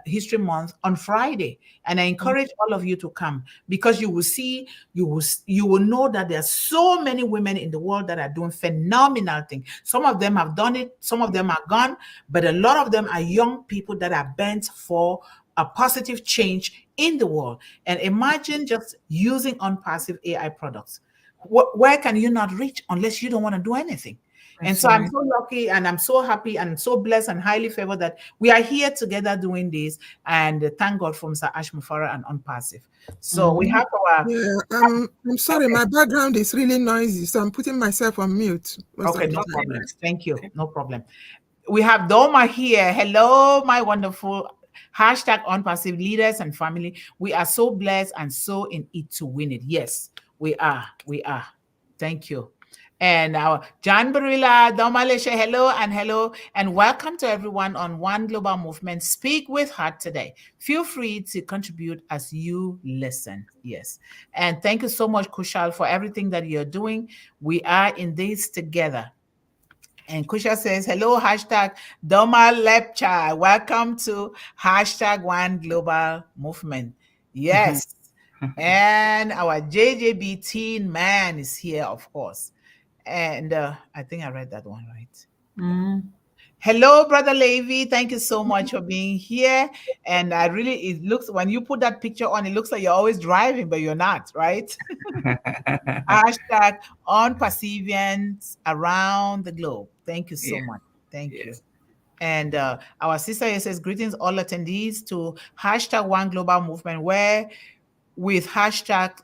History Month on Friday. And I encourage all of you to come, because you will see, you will know that there are so many women in the world that are doing phenomenal things. Some of them have done it, some of them are gone, but a lot of them are young people that are bent for a positive change in the world. And imagine just using ONPASSIVE AI products. Where can you not reach unless you don't want to do anything? And That's so I'm right. so lucky and I'm so happy and so blessed and highly favored that we are here together doing this. And thank God for Mr. Ash Mufara and ONPASSIVE. So we Mm-hmm. have our, Yeah, I'm sorry, my background is really noisy, so I'm putting myself on mute most okay, of the no time. Okay. problem. That's Thank you. okay. No problem. We have Doma here. Hello, my wonderful hashtag ONPASSIVE leaders and family. We are so blessed and so in it to win it. Yes, we are. We are. Thank you. And our John Barilla, Domalesha, hello, and welcome to everyone on One Global Movement. Speak with Heart today. Feel free to contribute as you listen. Yes. And thank you so much, Kushal, for everything that you're doing. We are in this together. And Kusha says, hello, hashtag Doma Lepcha. Welcome to hashtag One Global Movement. Yes. And our JJB teen man is here, of course. And I think I read that one right. Mm. Hello, Brother Levy. Thank you so much for being here. And I really, it looks, when you put that picture on, it looks like you're always driving, but you're not, right? Hashtag on Pacifians around the globe. Thank you so Yeah. much. Thank you. Yes. And our sister here says, greetings all attendees to hashtag One Global Movement, where with hashtag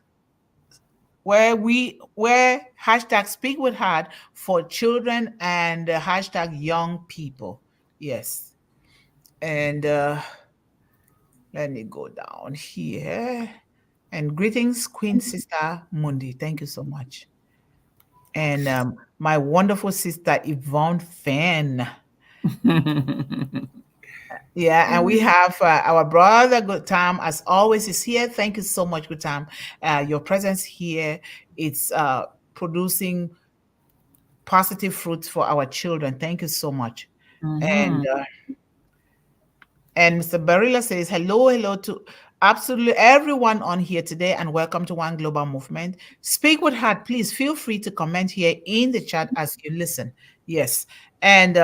where hashtag Speak with Heart for children and hashtag young people. Yes. And let me go down here. And greetings, Queen Sister Mundi. Thank you so much. and my wonderful sister Yvonne Finn. Yeah, and we have our brother Good Time, as always, is here. Thank you so much, Good Time. Your presence here, it's producing positive fruits for our children. Thank you so much. Mhm. And Mr. Barilla says, hello to absolutely everyone on here today, and welcome to One Global Movement. Speak with heart. Please feel free to comment here in the chat as you listen. Yes. And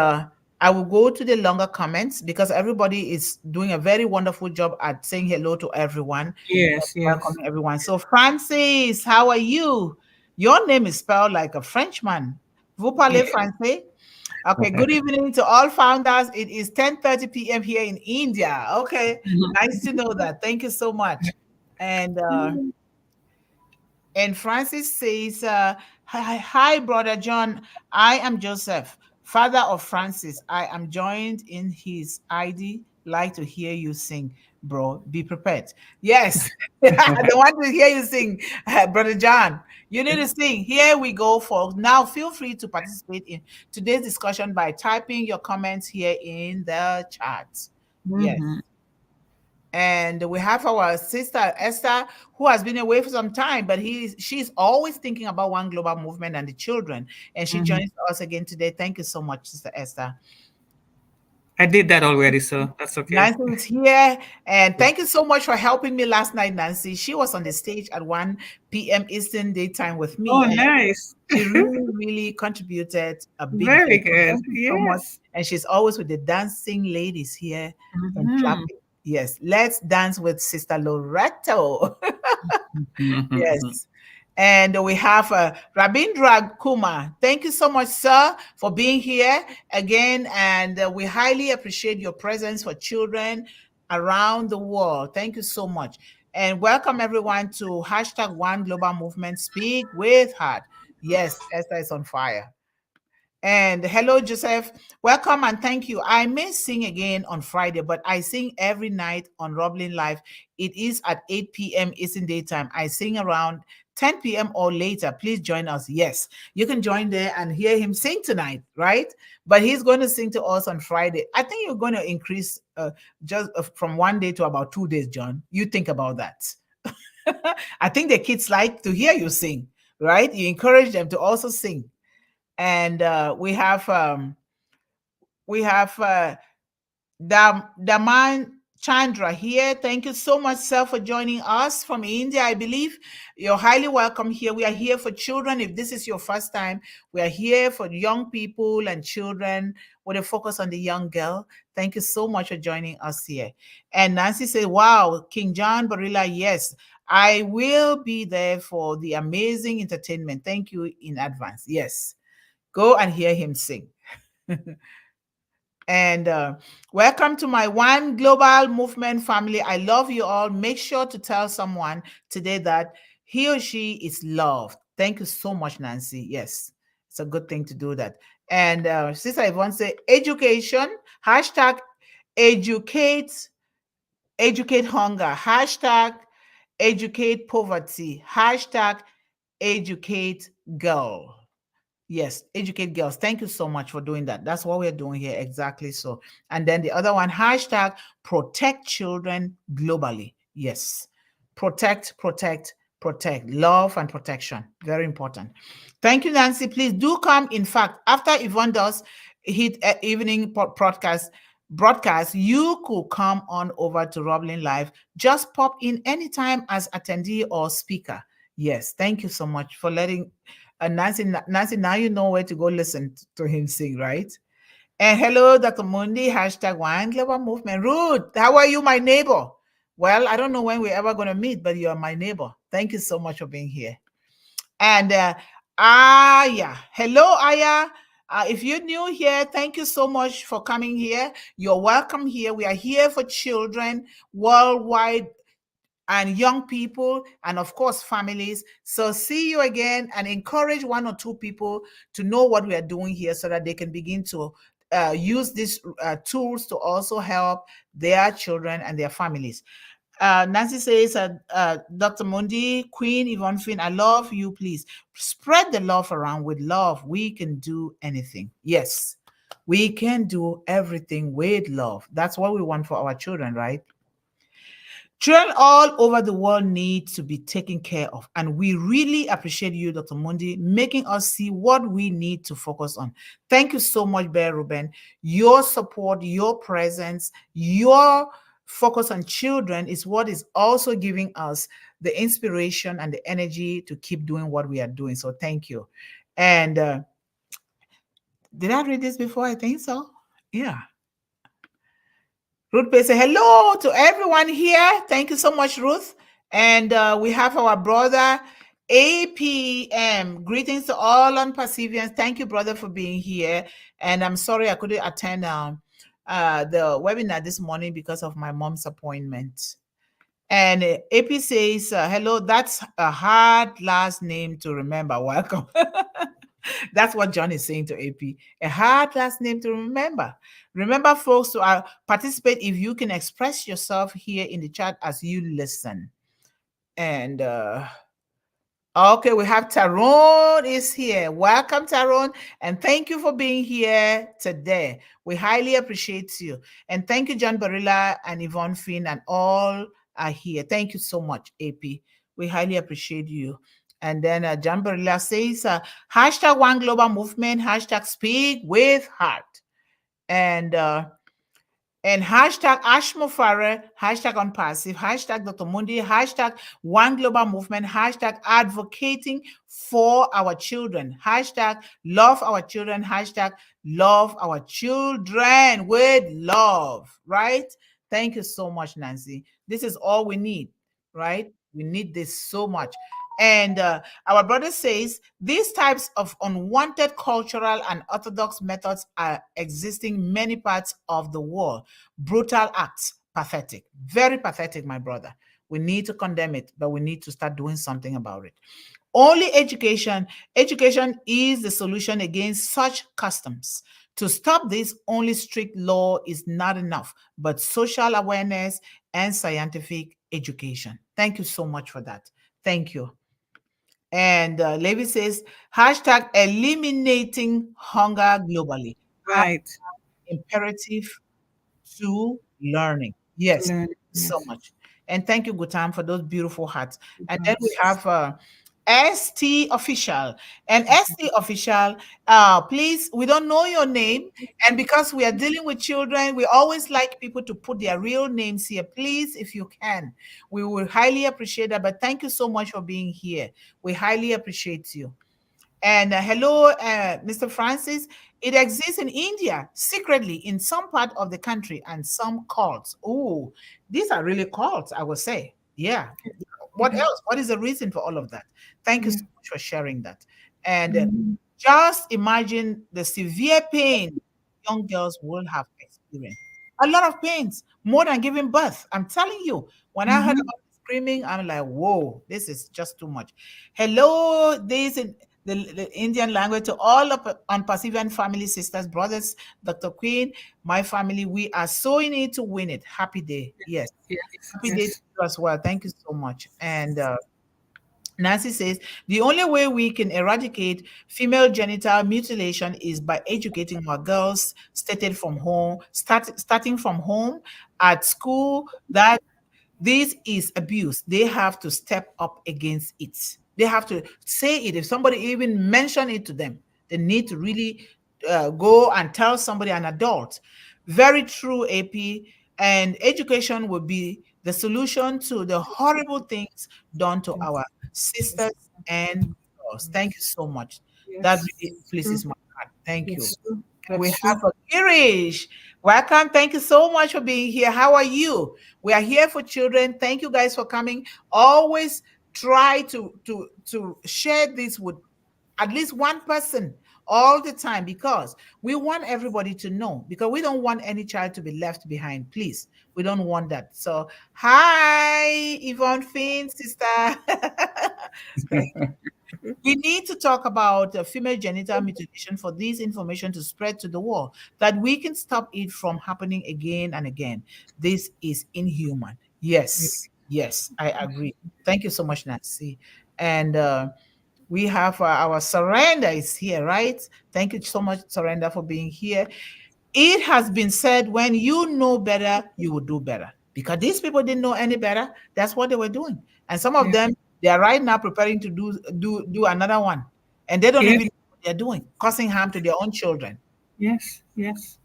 I will go to the longer comments because everybody is doing a very wonderful job at saying hello to everyone and Yes, yes. welcoming everyone. So, Francis, how are you? Your name is spelled like a Frenchman. Vous Yeah. parlez français? Okay, good evening to all founders. It is 10:30 p.m. here in India. Okay, nice to know that. Thank you so much. And Francis says, hi, Brother John. I am Joseph, father of Francis. I am joined in his ID. Like to hear you sing, bro. Be prepared. Yes, I don't want to hear you sing, Brother John. You need to sing. Here we go, folks. Now, feel free to participate in today's discussion by typing your comments here in the chat. Yes. Mhm. And we have our sister Esther, who has been away for some time, but she's always thinking about One Global Movement and the children. And she Mhm. joins us again today. Thank you so much, Sister Esther. I did that already, so that's okay. Nancy is here, and thank you so much for helping me last night, Nancy. She was on the stage at 1 p.m. Eastern Daytime with Oh, me, and nice. she really, really contributed a big Very bit. So good. thank you so much. Yes. And she's always with the dancing ladies here and Mhm. clapping. Yes, let's dance with Sister Loretto. Mhm. Yes. And we have Rabindra Kumar. Thank you so much, sir, for being here again. And we highly appreciate your presence for children around the world. Thank you so much. And welcome everyone to hashtag One Global Movement Speak with Heart. Yes, Esther is on fire. And hello, Joseph. Welcome and thank you. I may sing again on Friday, but I sing every night on Roblin Live. It is at 8 p.m. Eastern Daytime. I sing around 10 p.m. or later. Please join us. Yes, you can join there and hear him sing tonight, right? But he's going to sing to us on Friday. I think you're going to increase just from 1 day to about 2 days, John. You think about that. I think the kids like to hear you sing, right? You encourage them to also sing. And we have Daman Chandra here. Thank you so much, sir, for joining us from India. I believe you're highly welcome here. We are here for children. If this is your first time, we are here for young people and children with a focus on the young girl. Thank you so much for joining us here. And Nancy said, wow, King John Barilla, yes, I will be there for the amazing entertainment. Thank you in advance. Yes. Go and hear him sing. And welcome to my One Global Movement family. I love you all. Make sure to tell someone today that he or she is loved. Thank you so much, Nancy. Yes, it's a good thing to do that. And Sister Yvonne say education, hashtag educate, educate hunger, hashtag educate poverty, hashtag educate girl. Yes, educate girls. Thank you so much for doing that. That's what we're doing here. Exactly so. And then the other one, hashtag protect children globally. Yes. Protect, protect, protect. Love and protection. Very important. Thank you, Nancy. Please do come. In fact, after Yvonne does hit evening broadcast, you could come on over to Roblin Live. Just pop in anytime as attendee or speaker. Yes. Thank you so much for letting Nancy, now you know where to go listen to him sing, right? And hello, Dr. Mundih, hashtag One Global Movement. Ruth, how are you, my neighbor? Well, I don't know when we're ever going to meet, but you're my neighbor. Thank you so much for being here. And Aya, hello, Aya. If you're new here, thank you so much for coming here. You're welcome here. We are here for children worldwide and young people, and of course families. So see you again, and encourage one or two people to know what we are doing here so that they can begin to use these tools to also help their children and their families. Nancy says, Dr. Mundih, Queen Yvonne Finn, I love you. Please spread the love around. With love, we can do anything. Yes, we can do everything with love. That's what we want for our children, right? Children all over the world need to be taken care of. And we really appreciate you, Dr. Mundih, making us see what we need to focus on. Thank you so much, Bear Ruben. Your support, your presence, your focus on children is what is also giving us the inspiration and the energy to keep doing what we are doing. So thank you. And did I read this before? I think so. Yeah. Ruth Pay say hello to everyone here. Thank you so much, Ruth. And we have our brother APM. Greetings to all ONPASSIVians. Thank you, brother, for being here. And I'm sorry I couldn't attend the webinar this morning because of my mom's appointment. And AP says, hello, that's a hard last name to remember. Welcome. That's what John is saying to AP. A hard last name to remember. Remember, folks, to participate if you can express yourself here in the chat as you listen. And okay, we have Tyrone is here. Welcome, Tyrone. And thank you for being here today. We highly appreciate you. And thank you, John Barilla and Yvonne Finn and all are here. Thank you so much, AP. We highly appreciate you. And then John Barilla says, hashtag One Global Movement, hashtag Speak with Heart. And hashtag Ashmofare, hashtag ONPASSIVE, hashtag Dr. Mundih, hashtag One Global Movement, hashtag advocating for our children, hashtag love our children, hashtag love our children with love, right? Thank you so much, Nancy. This is all we need, right? We need this so much. And our brother says these types of unwanted cultural and orthodox methods are existing in many parts of the world. Brutal acts, pathetic, very pathetic, my brother. We need to condemn it, but we need to start doing something about it. Only education is the solution against such customs. To stop this, only strict law is not enough, but social awareness and scientific education. Thank you so much for that. Thank you. And Levi says, hashtag eliminating hunger globally. Right. Imperative to learning. Yes, so much. And thank you, Gutam, for those beautiful hearts. And then we have ST Official. And ST Official, please, we don't know your name. And because we are dealing with children, we always like people to put their real names here. Please, if you can, we will highly appreciate that. But thank you so much for being here. We highly appreciate you. And hello, Mr. Francis. It exists in India, secretly in some part of the country, and some cults. Oh, these are really cults, I would say. Yeah. What else? What is the reason for all of that? Thank you so much for sharing that. And just imagine the severe pain young girls will have experienced. A lot of pains, more than giving birth. I'm telling you, when I heard about screaming, I'm like, whoa, this is just too much. Hello, this is the Indian language to all of ONPASSIVian family, sisters, brothers, Dr. Queen, my family. We are so in it to win it. Happy day. Yes. Happy day to you as well. Thank you so much. And Nancy says, the only way we can eradicate female genital mutilation is by educating our girls, starting from home, at school, that this is abuse. They have to step up against it. They have to say it. If somebody even mention it to them, they need to really go and tell somebody, an adult. Very true, AP. And education will be the solution to the horrible things done to our sisters and girls. Thank you so much. That really pleases my heart. Thank you. We have a Girish. Welcome. Thank you so much for being here. How are you? We are here for children. Thank you guys for coming. Always try to share this with at least one person all the time, because we want everybody to know, because we don't want any child to be left behind. Please, we don't want that. So hi, Yvonne Finn, sister. We need to talk about female genital mutilation for this information to spread to the world, that we can stop it from happening again and again. This is inhuman. Yes, yes, I agree. Thank you so much, Nancy. And we have our Surrender is here, right? Thank you so much, Surrender, for being here. It has been said, when you know better, you will do better. Because these people didn't know any better. That's what they were doing. And some of Yeah. them, they are right now preparing to do another one. And they don't Yes. even know what they're doing, causing harm to their own children. Yes. Yes.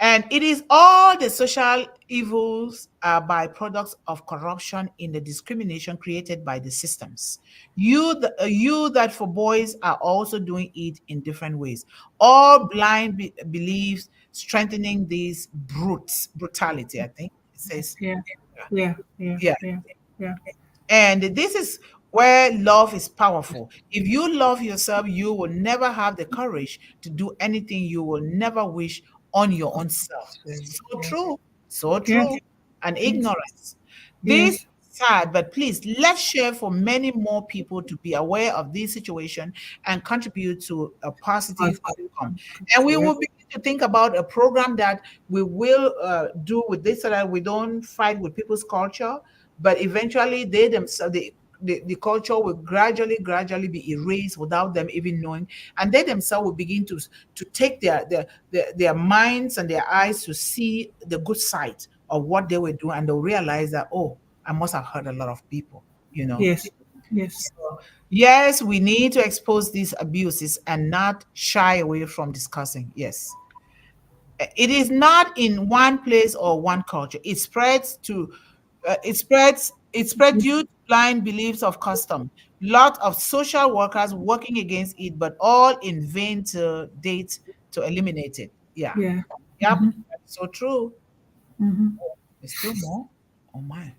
And it is all the social evils are byproducts of corruption in the discrimination created by the systems. You that for boys are also doing it in different ways. All blind beliefs strengthening these brutality. I think it says, Yeah. Yeah. Yeah. yeah. Yeah. Yeah. And this is where love is powerful. If you love yourself, you will never have the courage to do anything you will never wish on your own self. So true. So Yes. true. And Yes. ignorance. This Yes. is sad, but please let's share for many more people to be aware of this situation and contribute to a positive outcome. And we Yes. will begin to think about a program that we will do with this so that we don't fight with people's culture, but eventually they themselves, the culture will gradually be erased without them even knowing, and they themselves will begin to take their minds and their eyes to see the good side of what they were doing, and they'll realize that, oh, I must have hurt a lot of people, you know. Yes. Yes. So, yes, we need to expose these abuses and not shy away from discussing. Yes, it is not in one place or one culture. It spreads to it spread due to blind beliefs of custom. Lot of social workers working against it, but all in vain to date to eliminate it. Yeah. Yeah. Yep. Mm-hmm. That's so true. Mm-hmm. There's still more. Oh my.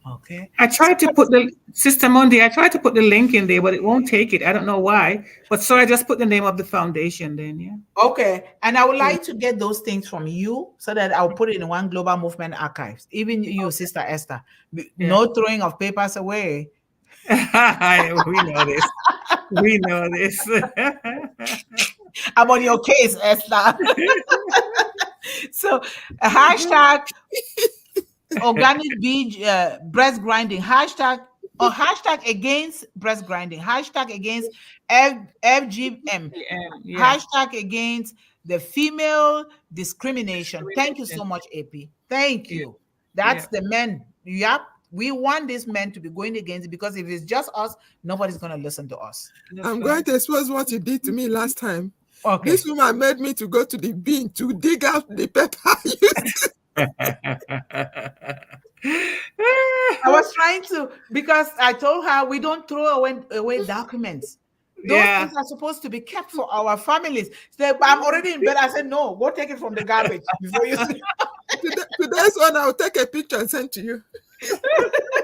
Okay. I tried to put the Sister Monday. I tried to put the link in there, but it won't take it. I don't know why. But so I just put the name of the foundation. Then, yeah. Okay. And I would Yeah. like to get those things from you so that I'll put it in one global movement archives. Even you, Sister Esther. Yeah. No throwing of papers away. We know this. We know this. I'm on your case, Esther. So hashtag organic beach breast grinding, hashtag against breast grinding, hashtag against FGM, Yeah. hashtag against the female discrimination. Thank you so Discrimination. much, AP. Thank Yeah. you. That's Yeah. the men. Yep. We want these men to be going against it, because if it's just us, nobody's going to listen to us. That's I'm right. going to expose what you did to me last time. Okay. This woman made me to go to the bin to dig out the pepper. I was trying to, because I told her we don't throw away documents. Those Yeah. things are supposed to be kept for our families. She said, "But I'm already in bed." I said, "No, go take it from the garbage before you sleep." Today's one, I'll take a picture and send to you.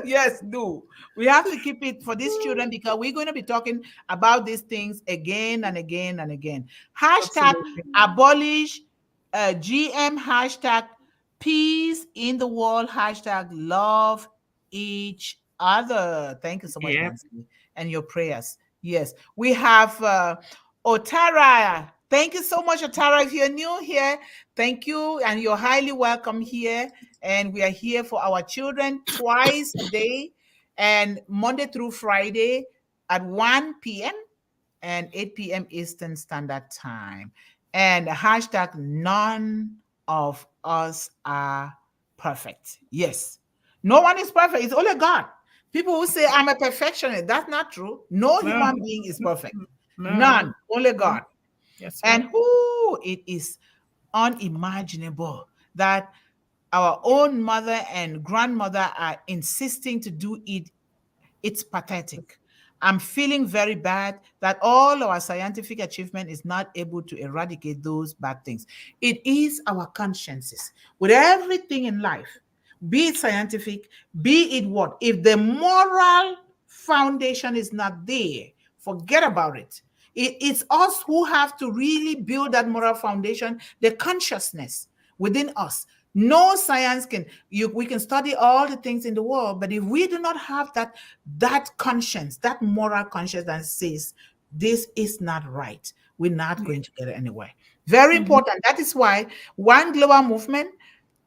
Yes, do. We have to keep it for these children, because we're going to be talking about these things again and again and again. Hashtag Absolutely. abolish GM, hashtag peace in the world, hashtag love each other. Thank you so much, Yeah. Nancy, and your prayers. Yes, we have Otara. Thank you so much, Otara. If you're new here, thank you, and you're highly welcome here. And we are here for our children twice a day, and Monday through Friday at 1 p.m. and 8 p.m. Eastern Standard Time. And hashtag none of us are perfect. Yes. No one is perfect. It's only God. People who say I'm a perfectionist, that's not true. No No. human being is perfect. No. None. Only God. That's And right. who it is unimaginable that our own mother and grandmother are insisting to do it. It's pathetic. I'm feeling very bad that all our scientific achievement is not able to eradicate those bad things. It is our consciences with everything in life, be it scientific, be it what. If the moral foundation is not there, forget about it. It's us who have to really build that moral foundation, the consciousness within us. No science can we can study all the things in the world, but if we do not have that conscience, that moral conscience that says this is not right, we're not going to get anywhere. Very important. That is why one global movement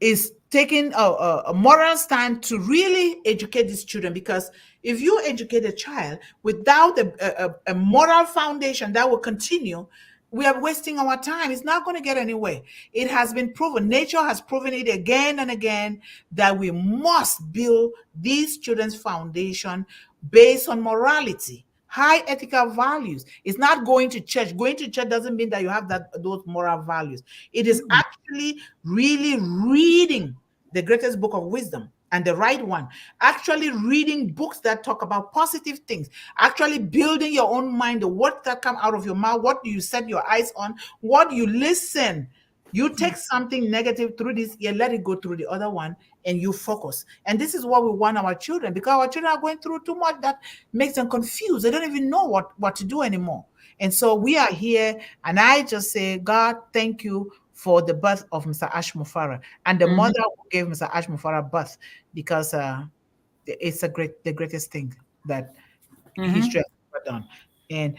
is taking a moral stand to really educate these children, because if you educate a child without a moral foundation that will continue, we are wasting our time. It's not going to get anywhere. It has been proven, nature has proven it again and again, that we must build these children's foundation based on morality, high ethical values. It's not going to church. Going to church doesn't mean that you have those moral values. It is actually really reading the greatest book of wisdom, and the right one, actually reading books that talk about positive things, actually building your own mind, the words that come out of your mouth, what do you set your eyes on, what do you listen. You take something negative through this ear, let it go through the other one, and you focus. And this is what we want our children, because our children are going through too much that makes them confused. They don't even know what to do anymore. And so we are here, and I just say, God, thank you for the birth of Mr. Ash Mufara and the mother who gave Mr. Ash Mufara birth, because it's the greatest thing that history has ever done. And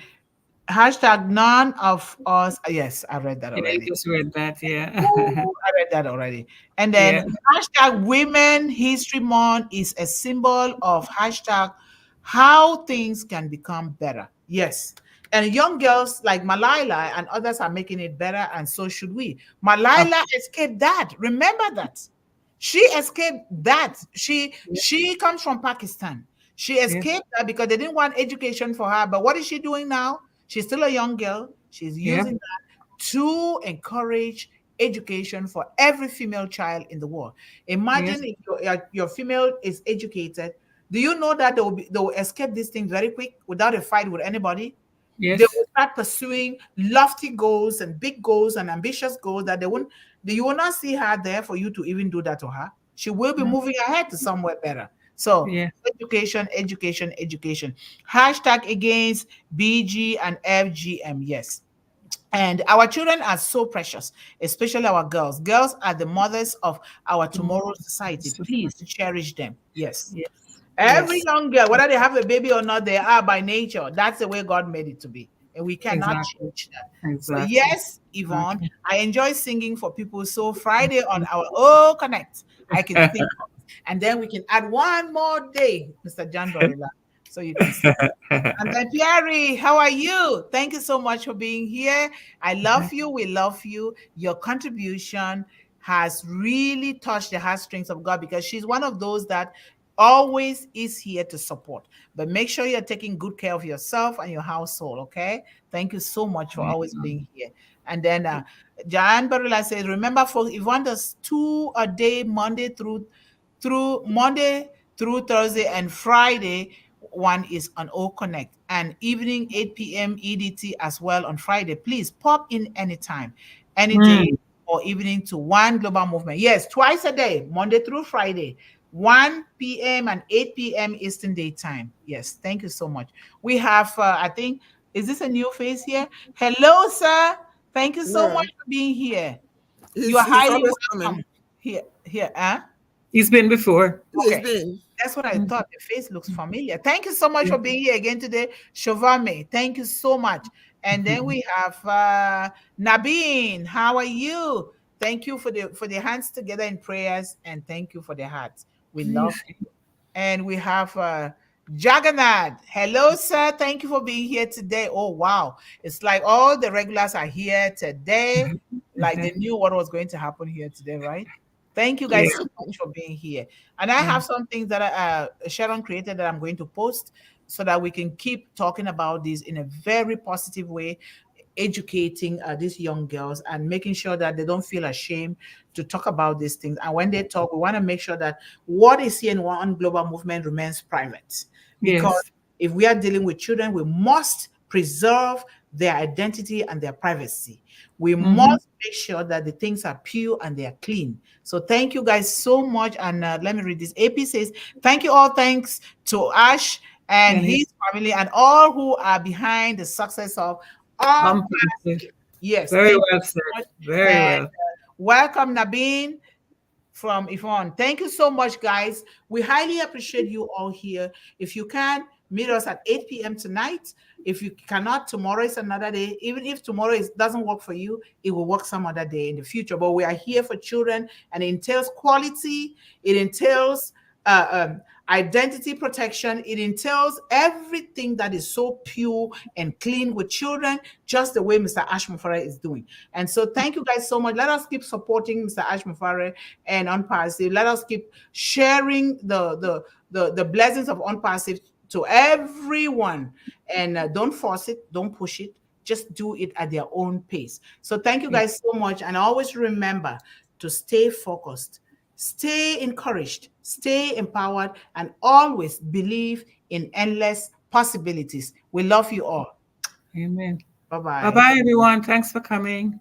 hashtag none of us. Yes, I read that Yeah, you already. just read that, yeah. I read that already. And then Yeah. hashtag Women History Month is a symbol of hashtag how things can become better. Yes. And young girls like Malila and others are making it better, and so should we. Malila escaped that. Remember that. She escaped that. She comes from Pakistan. She escaped that because they didn't want education for her. But what is she doing now? She's still a young girl. She's Yeah. using that to encourage education for every female child in the world. Imagine if your female is educated. Do you know that they will escape this thing very quick without a fight with anybody? They Yes. will start pursuing lofty goals and big goals and ambitious goals that you will not see her there for you to even do that to her. She will be moving ahead to somewhere better. So Yeah. education, education, education. Hashtag against BG and FGM. Yes. And our children are so precious, especially our girls. Girls are the mothers of our tomorrow society. Please cherish them. Yes. Yes. Every Yes. young girl, whether they have a baby or not, they are by nature. That's the way God made it to be. And we cannot Exactly. change that. So, Exactly. yes, Yvonne, Okay. I enjoy singing for people. So, Friday on our O Connect, I can sing. And then we can add one more day, Mr. John Barilla, so you can sing. And then Pierre, how are you? Thank you so much for being here. I love you. We love you. Your contribution has really touched the heartstrings of God, because she's one of those that always is here to support. But make sure you're taking good care of yourself and your household, okay? Thank you so much for always being here. And then Jan Barilla says, remember, for Yvonne does 2 a day, Monday through Thursday, and Friday one is on O Connect, and evening 8 p.m. EDT as well on Friday. Please pop in anytime, any day or evening to One Global Movement. Yes, twice a day, Monday through Friday, 1 p.m. and 8 p.m. Eastern Daytime. Yes, thank you so much. We have, I think, is this a new face here? Hello, sir. Thank you so Yeah, much for being here. You are he's highly always welcome coming. here, huh? He's been before. He's Okay. been. That's what I thought. The face looks familiar. Thank you so much for being here again today, Shovame. Thank you so much. And then we have Nabeen. How are you? Thank you for the hands together in prayers, and thank you for the hearts. We love Yes. you. And we have Jagannath. Hello, sir. Thank you for being here today. Oh, wow. It's like all the regulars are here today. Like they knew what was going to happen here today, right? Thank you Yeah. guys so much for being here. And I have some things that Sharon created that I'm going to post so that we can keep talking about this in a very positive way, educating these young girls and making sure that they don't feel ashamed to talk about these things. And when they talk, we want to make sure that what is here in One Global Movement remains private. Because Yes. if we are dealing with children, we must preserve their identity and their privacy. We must make sure that the things are pure and they are clean. So thank you guys so much. And let me read this. AP says, thank you all. Thanks to Ash and And his family and all who are behind the success of unpassive. Yes, Very thank you well so said. much. Very And well. welcome, Nabeen from Yvonne. Thank you so much, guys. We highly appreciate you all here. If you can, Meet us at 8 p.m. tonight. If you cannot, tomorrow is another day. Even if tomorrow doesn't work for you, it will work some other day in the future. But we are here for children, and it entails quality. It entails identity protection. It entails everything that is so pure and clean with children, just the way Mr. Ashmufare is doing. And so thank you guys so much. Let us keep supporting Mr. Ashmufare and ONPASSIVE. Let us keep sharing the blessings of ONPASSIVE to everyone. And don't force it, don't push it. Just do it at their own pace. So thank you guys so much. And always remember to stay focused, stay encouraged, stay empowered, and always believe in endless possibilities. We love you all. Amen. Bye-bye. Bye-bye, everyone. Thanks for coming.